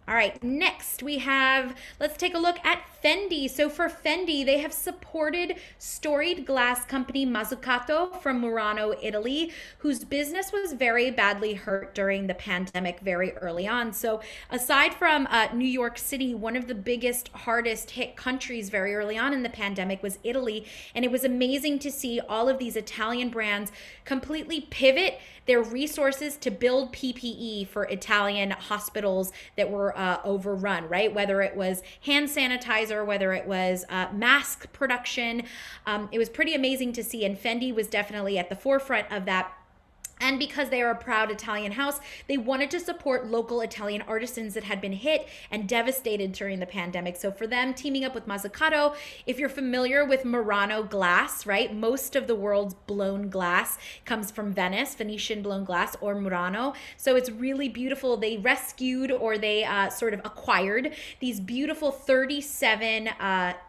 All right, next we have, let's take a look at Fendi. So for Fendi, they have supported storied glass company Mazzucato from Murano, Italy, whose business was very badly hurt during the pandemic very early on. So aside from New York City, one of the biggest, hardest hit countries very early on in the pandemic was Italy. And it was amazing to see all of these Italian brands completely pivot their resources to build PPE for Italian hospitals that were overrun, right? Whether it was hand sanitizer, whether it was mask production. It was pretty amazing to see, and Fendi was definitely at the forefront of that. And because they are a proud Italian house, they wanted to support local Italian artisans that had been hit and devastated during the pandemic. So for them, teaming up with Mazzucato, if you're familiar with Murano glass, right? Most of the world's blown glass comes from Venice, Venetian blown glass, or Murano. So it's really beautiful. They rescued, or they sort of acquired these beautiful 37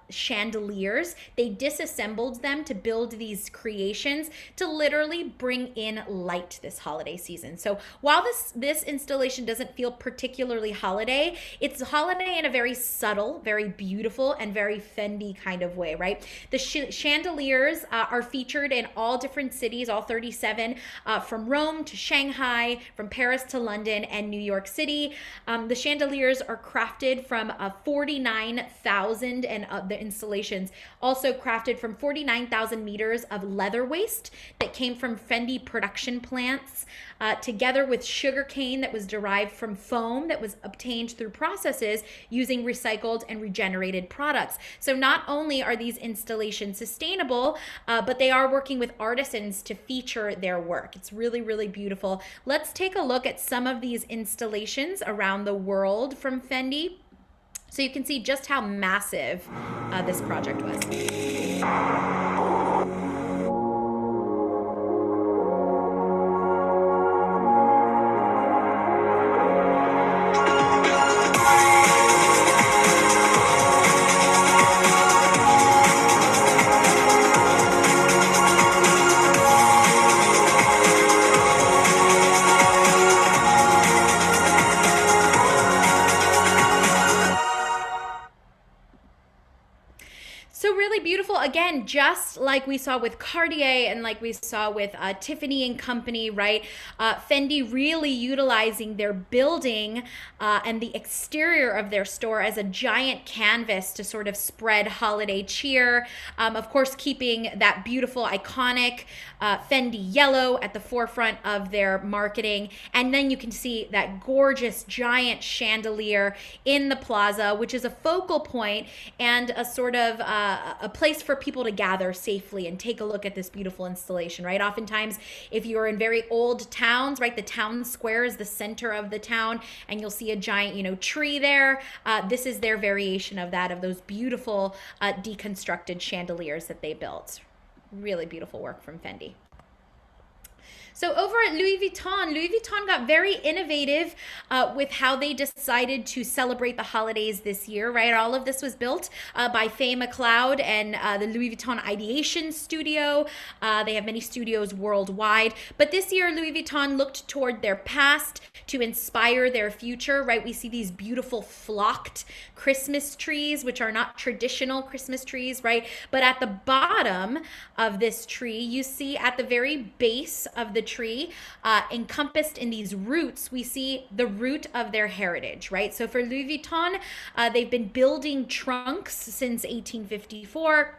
chandeliers. They disassembled them to build these creations to literally bring in light this holiday season. So while this installation doesn't feel particularly holiday, it's holiday in a very subtle, very beautiful, and very Fendi kind of way, right? The chandeliers are featured in all different cities, all 37, from Rome to Shanghai, from Paris to London and New York City. The chandeliers are crafted from 49,000, and the installations also crafted from 49,000 meters of leather waste that came from Fendi production plants, together with sugarcane that was derived from foam that was obtained through processes using recycled and regenerated products. So not only are these installations sustainable, but they are working with artisans to feature their work. It's really, really beautiful. Let's take a look at some of these installations around the world from Fendi, so you can see just how massive this project was. So really beautiful. Again, just like we saw with Cartier and like we saw with Tiffany and Company, right? Fendi really utilizing their building and the exterior of their store as a giant canvas to sort of spread holiday cheer. Of course, keeping that beautiful, iconic Fendi yellow at the forefront of their marketing. And then you can see that gorgeous giant chandelier in the plaza, which is a focal point and a sort of a place for people to gather safely and take a look at this beautiful installation, right? Oftentimes, if you're in very old towns, right, the town square is the center of the town, and you'll see a giant, tree there. This is their variation of that, of those beautiful deconstructed chandeliers that they built. Really beautiful work from Fendi. So over at Louis Vuitton got very innovative with how they decided to celebrate the holidays this year, right? All of this was built by Faye McLeod and the Louis Vuitton Ideation Studio. They have many studios worldwide. But this year, Louis Vuitton looked toward their past to inspire their future, right? We see these beautiful flocked Christmas trees, which are not traditional Christmas trees, right? But at the bottom of this tree, you see at the very base of the tree, encompassed in these roots, we see the root of their heritage, right? So for Louis Vuitton, they've been building trunks since 1854.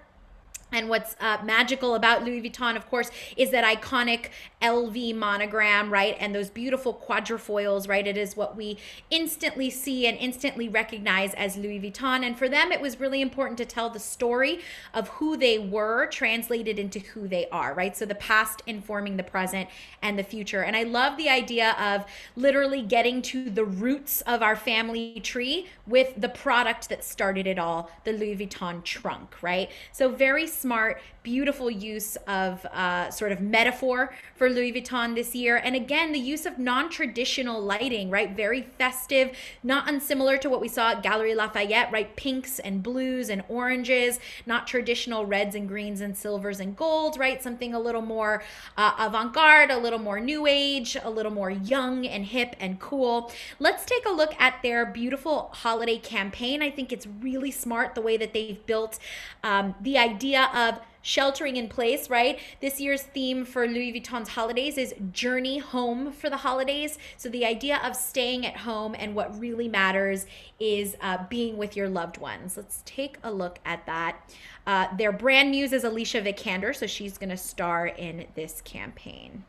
And what's magical about Louis Vuitton, of course, is that iconic LV monogram, right? And those beautiful quadrifoils, right? It is what we instantly see and instantly recognize as Louis Vuitton. And for them, it was really important to tell the story of who they were translated into who they are, right? So the past informing the present and the future. And I love the idea of literally getting to the roots of our family tree with the product that started it all, the Louis Vuitton trunk, right? So very smart, beautiful use of sort of metaphor for for Louis Vuitton this year. And again, the use of non-traditional lighting, right? Very festive, not unsimilar to what we saw at Galeries Lafayette, right? Pinks and blues and oranges, not traditional reds and greens and silvers and gold, right? Something a little more avant-garde, a little more new age, a little more young and hip and cool. Let's take a look at their beautiful holiday campaign. I think it's really smart the way that they've built the idea of sheltering in place, right? This year's theme for Louis Vuitton's holidays is journey home for the holidays. So the idea of staying at home, and what really matters is being with your loved ones. Let's take a look at that. Their brand muse is Alicia Vikander, so she's going to star in this campaign.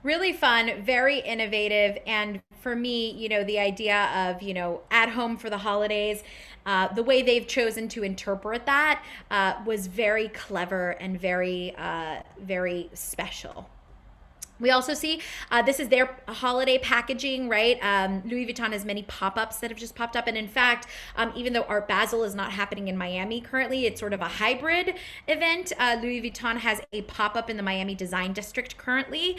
Really fun, very innovative, and for me, the idea of, at home for the holidays, the way they've chosen to interpret that was very clever and very special. We also see this is their holiday packaging, right? Louis Vuitton has many pop-ups that have just popped up. And in fact, even though Art Basel is not happening in Miami currently, it's sort of a hybrid event. Louis Vuitton has a pop-up in the Miami Design District currently,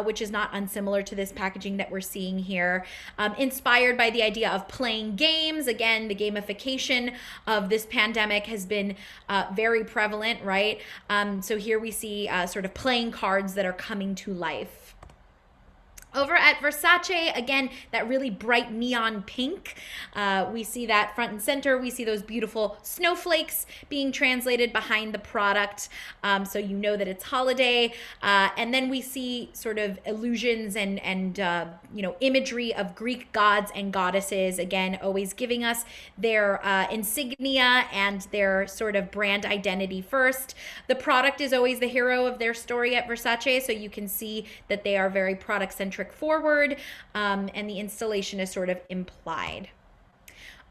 which is not unsimilar to this packaging that we're seeing here. Inspired by the idea of playing games. Again, the gamification of this pandemic has been very prevalent, right? So here we see sort of playing cards that are coming to life. Over at Versace, again, that really bright neon pink. We see that front and center. We see those beautiful snowflakes being translated behind the product, so you know that it's holiday. And then we see sort of illusions and imagery of Greek gods and goddesses, again, always giving us their insignia and their sort of brand identity first. The product is always the hero of their story at Versace, so you can see that they are very product-centric forward, and the installation is sort of implied.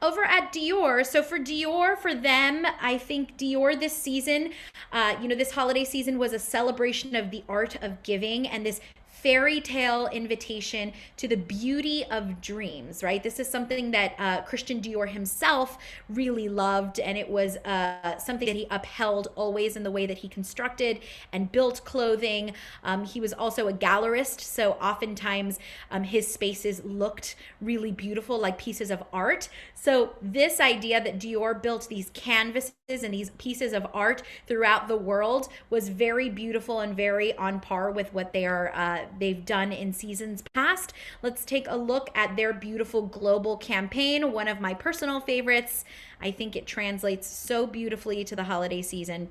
Over at Dior, so for Dior, for them, I think Dior this season, this holiday season was a celebration of the art of giving and this fairy tale invitation to the beauty of dreams, right? This is something that Christian Dior himself really loved, and it was something that he upheld always in the way that he constructed and built clothing. He was also a gallerist, so oftentimes his spaces looked really beautiful, like pieces of art. So this idea that Dior built these canvases and these pieces of art throughout the world was very beautiful and very on par with what they've done in seasons past. Let's take a look at their beautiful global campaign, one of my personal favorites. I think it translates so beautifully to the holiday season.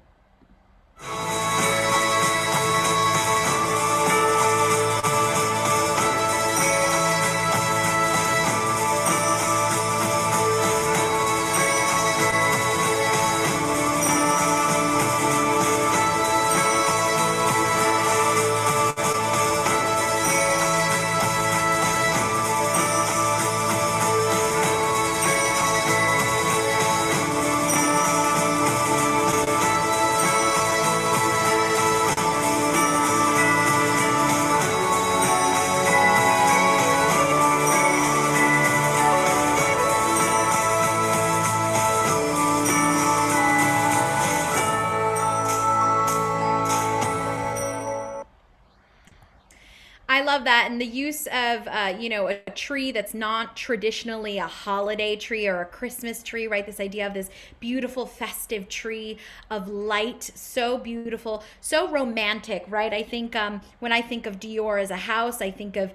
love that. And the use of, a tree that's not traditionally a holiday tree or a Christmas tree, right? This idea of this beautiful festive tree of light, so beautiful, so romantic, right? I think when I think of Dior as a house, I think of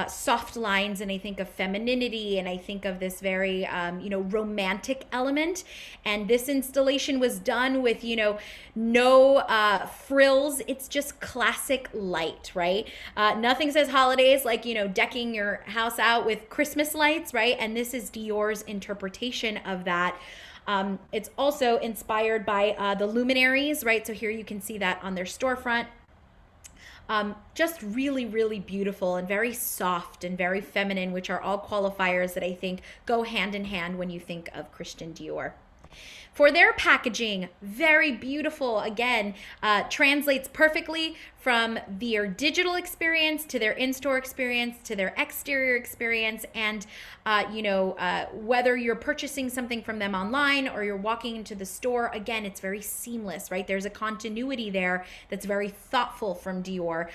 soft lines, and I think of femininity, and I think of this very, romantic element. And this installation was done with, no frills. It's just classic light, right? Nothing says holidays like, decking your house out with Christmas lights, right? And this is Dior's interpretation of that. It's also inspired by the luminaries, right? So here you can see that on their storefront. Just really, really beautiful and very soft and very feminine, which are all qualifiers that I think go hand in hand when you think of Christian Dior. For their packaging, very beautiful. Again, translates perfectly from their digital experience to their in-store experience to their exterior experience. And, whether you're purchasing something from them online or you're walking into the store, again, it's very seamless, right? There's a continuity there that's very thoughtful from Dior.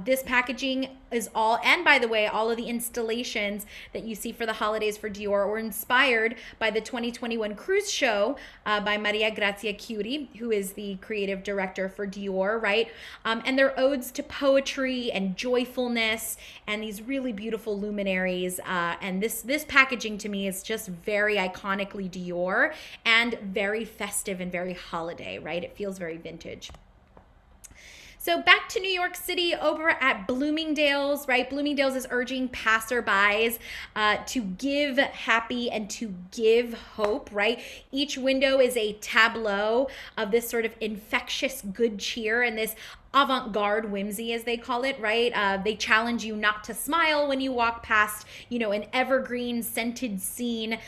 This packaging is all, and by the way, all of the installations that you see for the holidays for Dior were inspired by the 2021 cruise show by Maria Grazia Chiuri, who is the creative director for Dior, right? And they're odes to poetry and joyfulness and these really beautiful luminaries. And this packaging to me is just very iconically Dior and very festive and very holiday, right? It feels very vintage. So back to New York City over at Bloomingdale's, right? Bloomingdale's is urging passerbys to give happy and to give hope, right? Each window is a tableau of this sort of infectious good cheer and this avant-garde whimsy, as they call it, right? They challenge you not to smile when you walk past, an evergreen scented scene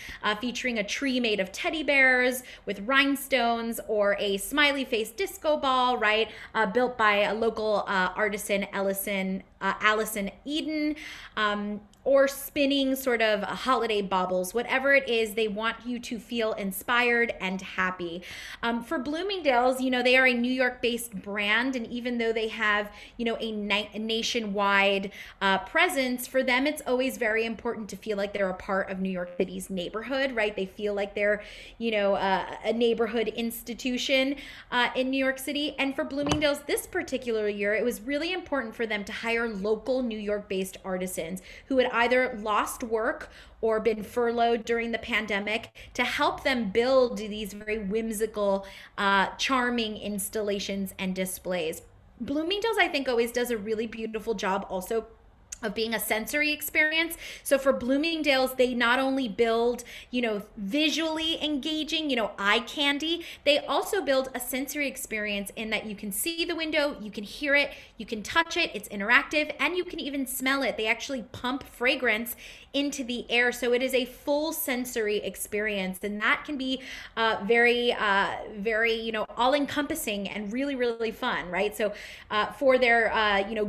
featuring a tree made of teddy bears with rhinestones, or a smiley face disco ball, right? Built by a local artisan, Allison Eden. Or spinning sort of holiday baubles, whatever it is, they want you to feel inspired and happy. For Bloomingdale's, they are a New York-based brand, and even though they have, a nationwide presence, for them it's always very important to feel like they're a part of New York City's neighborhood, right? They feel like they're, a neighborhood institution in New York City. And for Bloomingdale's this particular year, it was really important for them to hire local New York-based artisans who had either lost work or been furloughed during the pandemic to help them build these very whimsical, charming installations and displays. Bloomingdale's, I think, always does a really beautiful job also of being a sensory experience. So for Bloomingdale's, they not only build, visually engaging, eye candy, they also build a sensory experience in that you can see the window, you can hear it, you can touch it, it's interactive, and you can even smell it. They actually pump fragrance into the air. So it is a full sensory experience, and that can be very, all encompassing and really, really fun, right? So for their,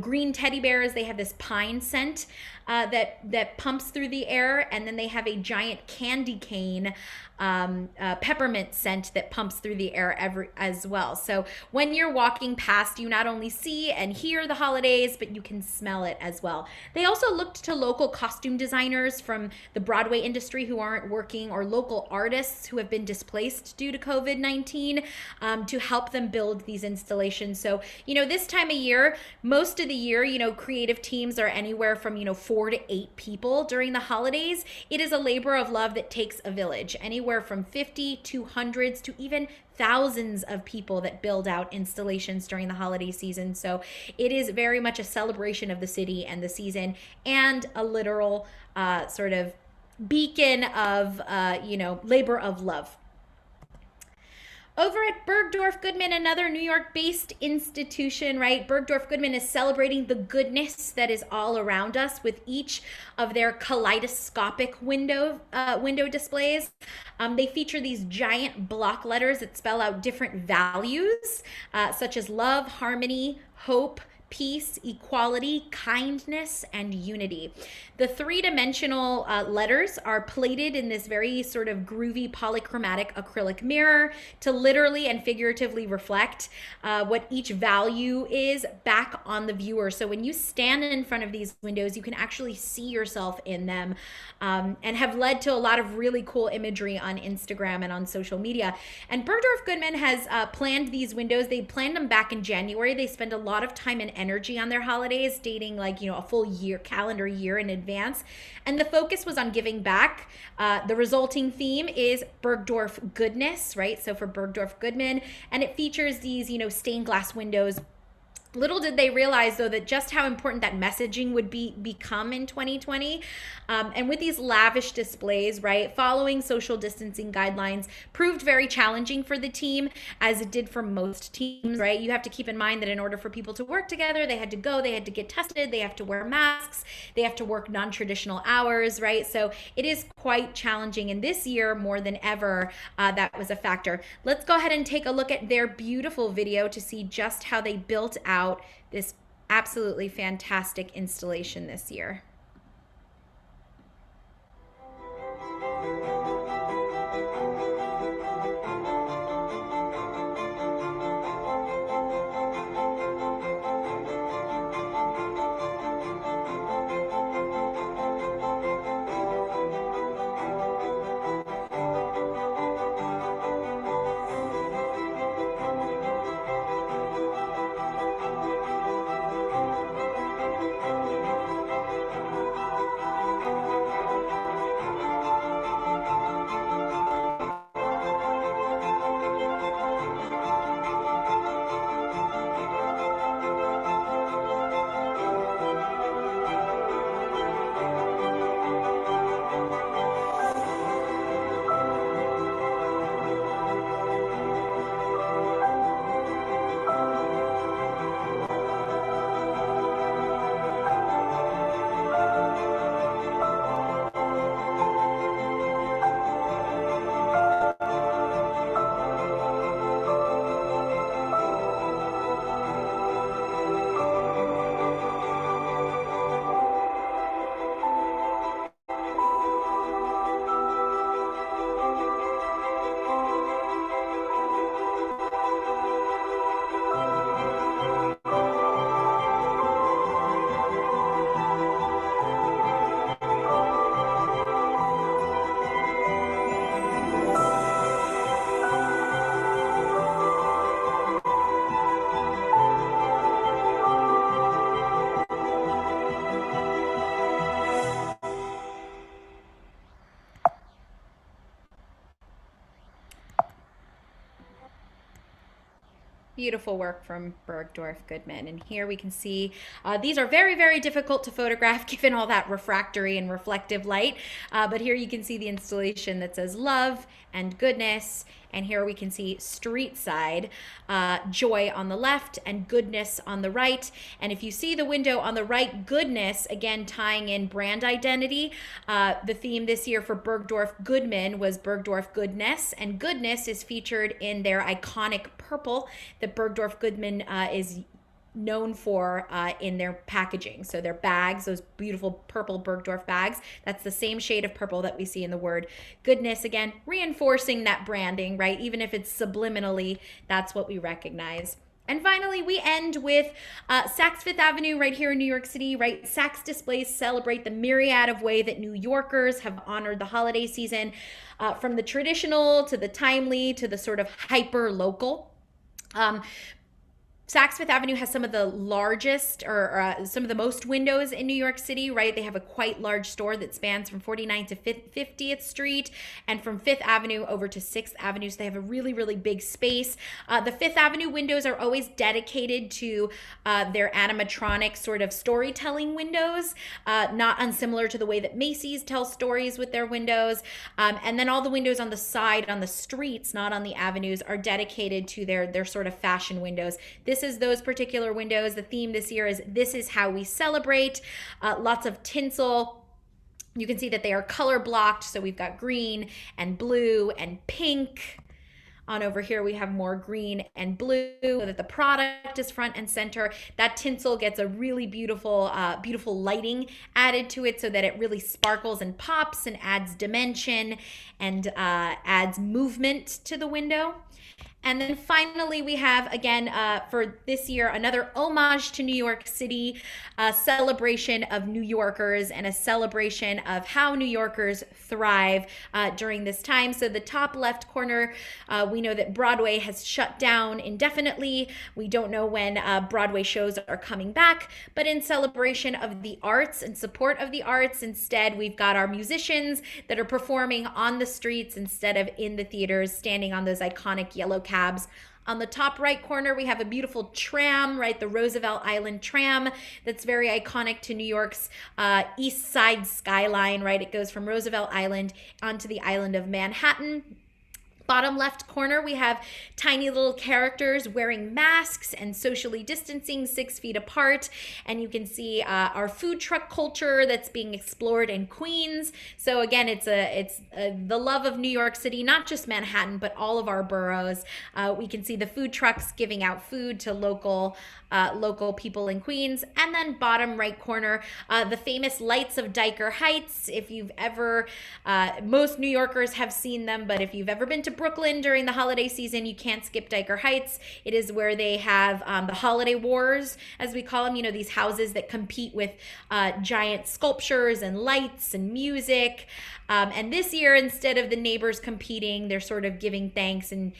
green teddy bears, they have this pine scent that pumps through the air, and then they have a giant candy cane peppermint scent that pumps through the air as well. So when you're walking past, you not only see and hear the holidays, but you can smell it as well. They also looked to local costume designers from the Broadway industry who aren't working, or local artists who have been displaced due to COVID-19 to help them build these installations. So, this time of year, most of the year, creative teams are anywhere from, 4 to 8 people during the holidays. It is a labor of love that takes a village, anywhere from 50 to hundreds to even thousands of people that build out installations during the holiday season. So it is very much a celebration of the city and the season, and a literal sort of beacon of, labor of love. Over at Bergdorf Goodman, another New York-based institution, right? Bergdorf Goodman is celebrating the goodness that is all around us with each of their kaleidoscopic window displays. They feature these giant block letters that spell out different values, such as love, harmony, hope, peace, equality, kindness, and unity. The three-dimensional letters are plated in this very sort of groovy polychromatic acrylic mirror to literally and figuratively reflect what each value is back on the viewer. So when you stand in front of these windows, you can actually see yourself in them, and have led to a lot of really cool imagery on Instagram and on social media. And Bergdorf Goodman has planned these windows. They planned them back in January. They spend a lot of time and energy on their holidays, dating like, a full year, calendar year in advance. And the focus was on giving back. The resulting theme is Bergdorf goodness, right? So for Bergdorf Goodman, and it features these, stained glass windows. Little did they realize, though, that just how important that messaging would become in 2020. And with these lavish displays, right, following social distancing guidelines proved very challenging for the team, as it did for most teams, right? You have to keep in mind that in order for people to work together, they had to get tested, they have to wear masks, they have to work non-traditional hours, right? So it is quite challenging. And this year, more than ever, that was a factor. Let's go ahead and take a look at their beautiful video to see just how they built out this absolutely fantastic installation this year. Beautiful work from Bergdorf Goodman. And here we can see these are very, very difficult to photograph given all that refractory and reflective light. But here you can see the installation that says love and goodness. And here we can see street side, joy on the left and goodness on the right. And if you see the window on the right, goodness, again, tying in brand identity. The theme this year for Bergdorf Goodman was Bergdorf Goodness. And goodness is featured in their iconic purple that Bergdorf Goodman is known for in their packaging. So their bags, those beautiful purple Bergdorf bags, that's the same shade of purple that we see in the word goodness. Again, reinforcing that branding, right? Even if it's subliminally, that's what we recognize. And finally, we end with Saks Fifth Avenue right here in New York City, right? Saks displays celebrate the myriad of way that New Yorkers have honored the holiday season, from the traditional to the timely to the sort of hyper local. Saks Fifth Avenue has some of the largest or some of the most windows in New York City, right? They have a quite large store that spans from 49th to 50th Street and from 5th Avenue over to 6th Avenue. So they have a really, really big space. The 5th Avenue windows are always dedicated to their animatronic sort of storytelling windows, not unsimilar to the way that Macy's tells stories with their windows. And then all the windows on the side, on the streets, not on the avenues, are dedicated to their sort of fashion windows. This is those particular windows. The theme this year is This Is How We Celebrate. Lots of tinsel. You can see that they are color blocked. So we've got green and blue and pink On over here, we have more green and blue so that the product is front and center. That tinsel gets a really beautiful, beautiful lighting added to it so that it really sparkles and pops and adds dimension and adds movement to the window. And then finally, we have, again, for this year, another homage to New York City, a celebration of New Yorkers and a celebration of how New Yorkers thrive during this time. So the top left corner, we know that Broadway has shut down indefinitely. We don't know when Broadway shows are coming back, but in celebration of the arts and support of the arts, instead, we've got our musicians that are performing on the streets instead of in the theaters, standing on those iconic yellow cabs. On the top right corner, we have a beautiful tram, right? The Roosevelt Island tram that's very iconic to New York's east side skyline, right? It goes from Roosevelt Island onto the island of Manhattan. Bottom left corner, we have tiny little characters wearing masks and socially distancing 6 feet apart. And you can see our food truck culture that's being explored in Queens. So again, it's the love of New York City, not just Manhattan, but all of our boroughs. We can see the food trucks giving out food to local people in Queens. And then bottom right corner, the famous lights of Dyker Heights. If you've ever, most New Yorkers have seen them, but if you've ever been to Brooklyn during the holiday season, you can't skip Dyker Heights. It is where they have the holiday wars, as we call them, you know, these houses that compete with giant sculptures and lights and music. And this year, instead of the neighbors competing, they're sort of giving thanks and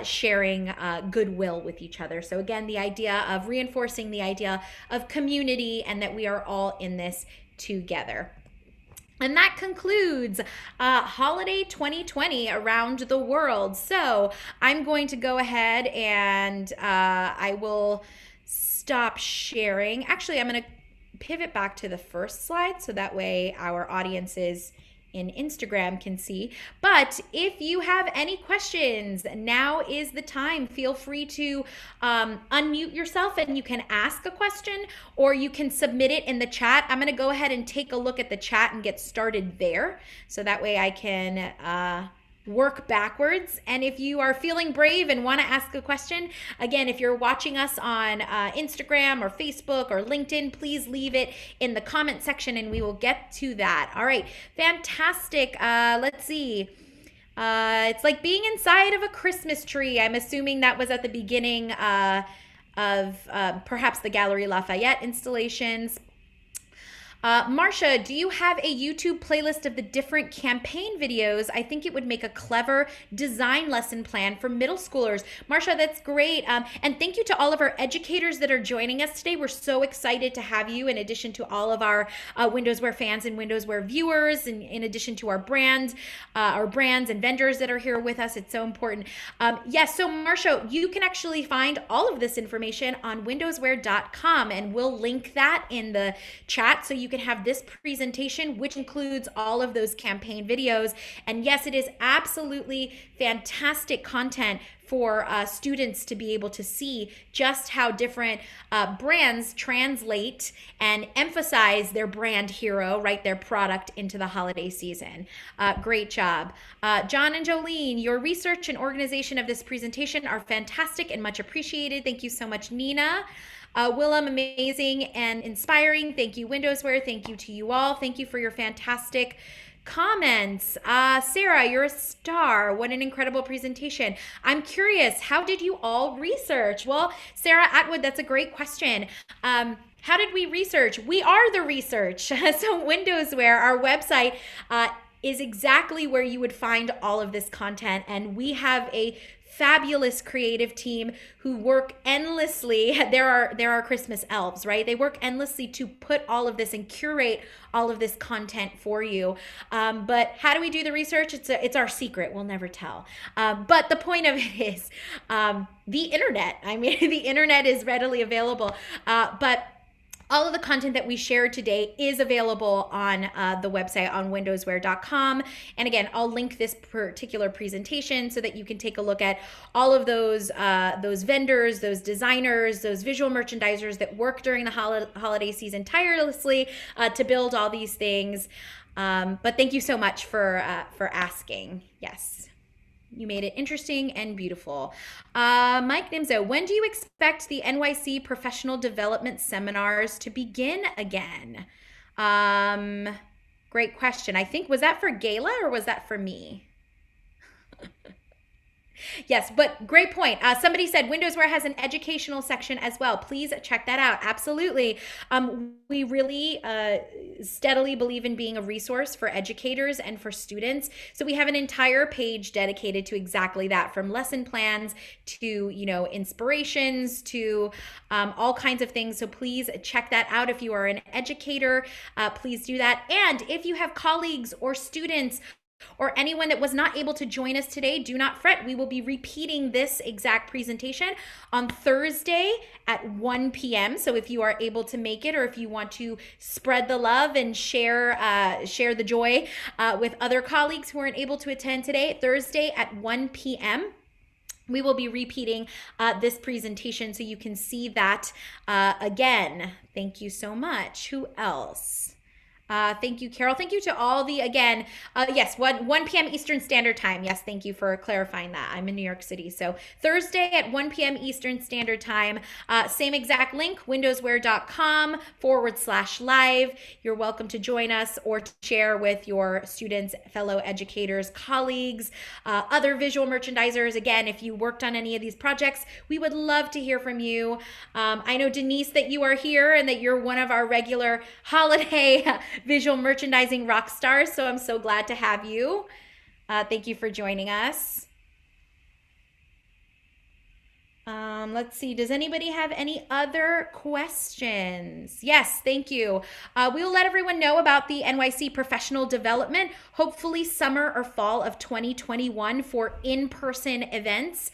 sharing goodwill with each other. So again, the idea of reinforcing the idea of community and that we are all in this together. And that concludes Holiday 2020 around the world. So I'm going to go ahead and I will stop sharing. Actually, I'm going to pivot back to the first slide so that way our audiences in Instagram can see. But if you have any questions, now is the time. Feel free to unmute yourself and you can ask a question or you can submit it in the chat. I'm going to go ahead and take a look at the chat and get started there so that way I can work backwards. And if you are feeling brave and want to ask a question, again, if you're watching us on Instagram or Facebook or LinkedIn, please leave it in the comment section and we will get to that. All right, fantastic. Let's see. It's like being inside of a Christmas tree. I'm assuming that was at the beginning of perhaps the Gallery Lafayette installations. Marcia, do you have a YouTube playlist of the different campaign videos? I think it would make a clever design lesson plan for middle schoolers. Marcia, that's great. And thank you to all of our educators that are joining us today. We're so excited to have you in addition to all of our WindowsWear fans and WindowsWear viewers, and in addition to our brands and vendors that are here with us. It's so important. Yes, so Marcia, you can actually find all of this information on WindowsWear.com and we'll link that in the chat so you can have this presentation, which includes all of those campaign videos. And yes, it is absolutely fantastic content for students to be able to see just how different brands translate and emphasize their brand hero, right, their product into the holiday season. Great job. John and Jolene, your research and organization of this presentation are fantastic and much appreciated. Thank you so much, Nina. Willem, amazing and inspiring. Thank you, WindowsWear. Thank you to you all. Thank you for your fantastic comments. Sarah, you're a star. What an incredible presentation. I'm curious, how did you all research? Well, Sarah Atwood, that's a great question. How did we research? We are the research. So WindowsWear, our website, is exactly where you would find all of this content. And we have a fabulous creative team who work endlessly. There are Christmas elves, right? They work endlessly to put all of this and curate all of this content for you. But how do we do the research? It's our secret. We'll never tell. But the point of it is the internet. I mean, the internet is readily available. But all of the content that we shared today is available on the website on windowswear.com. And again, I'll link this particular presentation so that you can take a look at all of those vendors, those designers, those visual merchandisers that work during the holiday season tirelessly to build all these things. But thank you so much for asking. Yes. You made it interesting and beautiful. Mike Nimzo, when do you expect the NYC professional development seminars to begin again? Um, Great question. I think, was that for Gala or was that for me? Yes, but great point. Somebody said WindowsWear has an educational section as well. Please check that out. Absolutely. We really steadily believe in being a resource for educators and for students. So we have an entire page dedicated to exactly that, from lesson plans to, inspirations to all kinds of things. So please check that out. If you are an educator, please do that. And if you have colleagues or students or anyone that was not able to join us today, do not fret. We will be repeating this exact presentation on Thursday at 1 p.m. So if you are able to make it, or if you want to spread the love and share the joy with other colleagues who weren't able to attend today, Thursday at 1 p.m., we will be repeating this presentation so you can see that again. Thank you so much. Who else? Thank you, Carol. Thank you to all the, again, yes, 1 p.m. Eastern Standard Time. Yes, thank you for clarifying that. I'm in New York City. So Thursday at 1 p.m. Eastern Standard Time, same exact link, windowswear.com/live. You're welcome to join us or to share with your students, fellow educators, colleagues, other visual merchandisers. Again, if you worked on any of these projects, we would love to hear from you. I know, Denise, that you are here and that you're one of our regular holiday visual merchandising rock stars. So I'm so glad to have you. Thank you for joining us. Let's see. Does anybody have any other questions? Yes, thank you. We will let everyone know about the NYC professional development, hopefully summer or fall of 2021 for in-person events.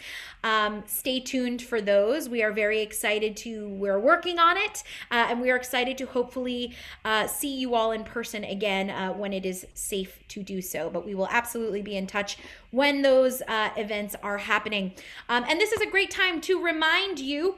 Stay tuned for those. We are very excited we're working on it, and we are excited to hopefully see you all in person again when it is safe to do so. But we will absolutely be in touch when those events are happening. And this is a great time to remind you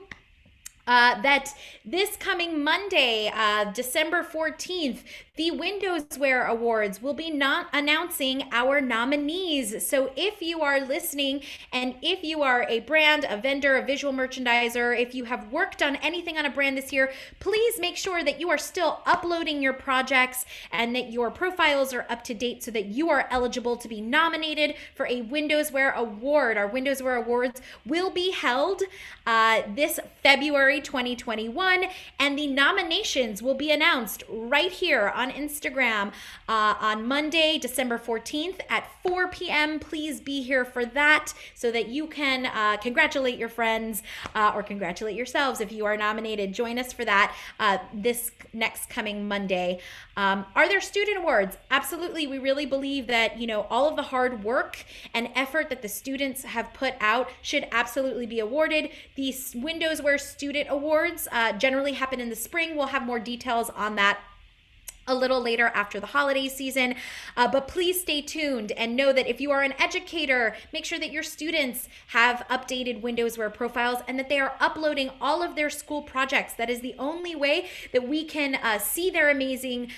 that this coming Monday, December 14th, the WindowsWear Awards will be announcing our nominees. So if you are listening and if you are a brand, a vendor, a visual merchandiser, if you have worked on anything on a brand this year, please make sure that you are still uploading your projects and that your profiles are up to date so that you are eligible to be nominated for a WindowsWear Award. Our WindowsWear Awards will be held this February 2021, and the nominations will be announced right here on Instagram on Monday, December 14th at 4 p.m. Please be here for that so that you can congratulate your friends or congratulate yourselves if you are nominated. Join us for that this next coming Monday. Are there student awards? Absolutely. We really believe that, all of the hard work and effort that the students have put out should absolutely be awarded. The WindowsWear Student Awards generally happen in the spring. We'll have more details on that a little later after the holiday season, but please stay tuned and know that if you are an educator, make sure that your students have updated WindowsWear profiles and that they are uploading all of their school projects. That is the only way that we can see their amazing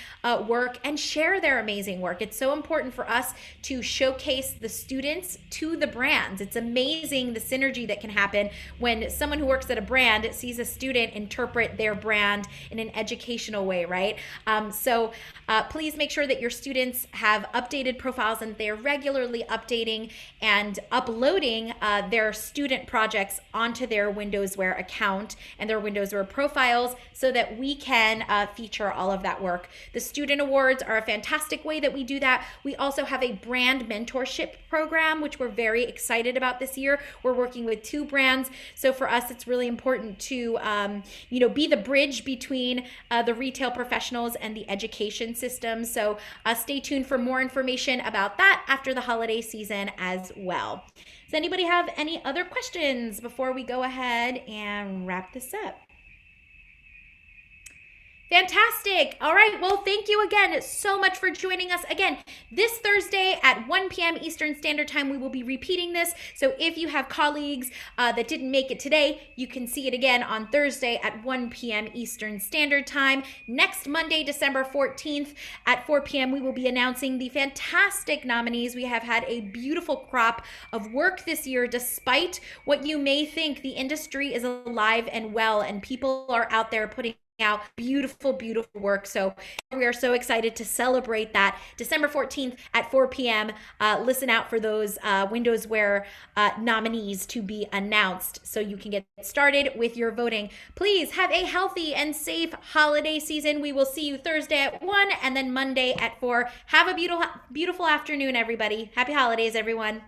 work and share their amazing work. It's so important for us to showcase the students to the brands. It's amazing the synergy that can happen when someone who works at a brand sees a student interpret their brand in an educational way, right? So please make sure that your students have updated profiles and they're regularly updating and uploading their student projects onto their WindowsWear account and their WindowsWear profiles so that we can feature all of that work. The student awards are a fantastic way that we do that. We also have a brand mentorship program, which we're very excited about this year. We're working with 2 brands. So for us, it's really important to, be the bridge between the retail professionals and the education system. So stay tuned for more information about that after the holiday season as well. Does anybody have any other questions before we go ahead and wrap this up? Fantastic. All right. Well, thank you again so much for joining us again this Thursday at 1 p.m. Eastern Standard Time. We will be repeating this. So if you have colleagues that didn't make it today, you can see it again on Thursday at 1 p.m. Eastern Standard Time. Next Monday, December 14th at 4 p.m., we will be announcing the fantastic nominees. We have had a beautiful crop of work this year, despite what you may think. The industry is alive and well, and people are out there putting out beautiful, beautiful work. So we are so excited to celebrate that December 14th at 4 p.m. Listen out for those WindowsWear nominees to be announced so you can get started with your voting. Please have a healthy and safe holiday season. We will see you Thursday at 1 and then Monday at 4. Have a beautiful, beautiful afternoon, everybody. Happy holidays, everyone.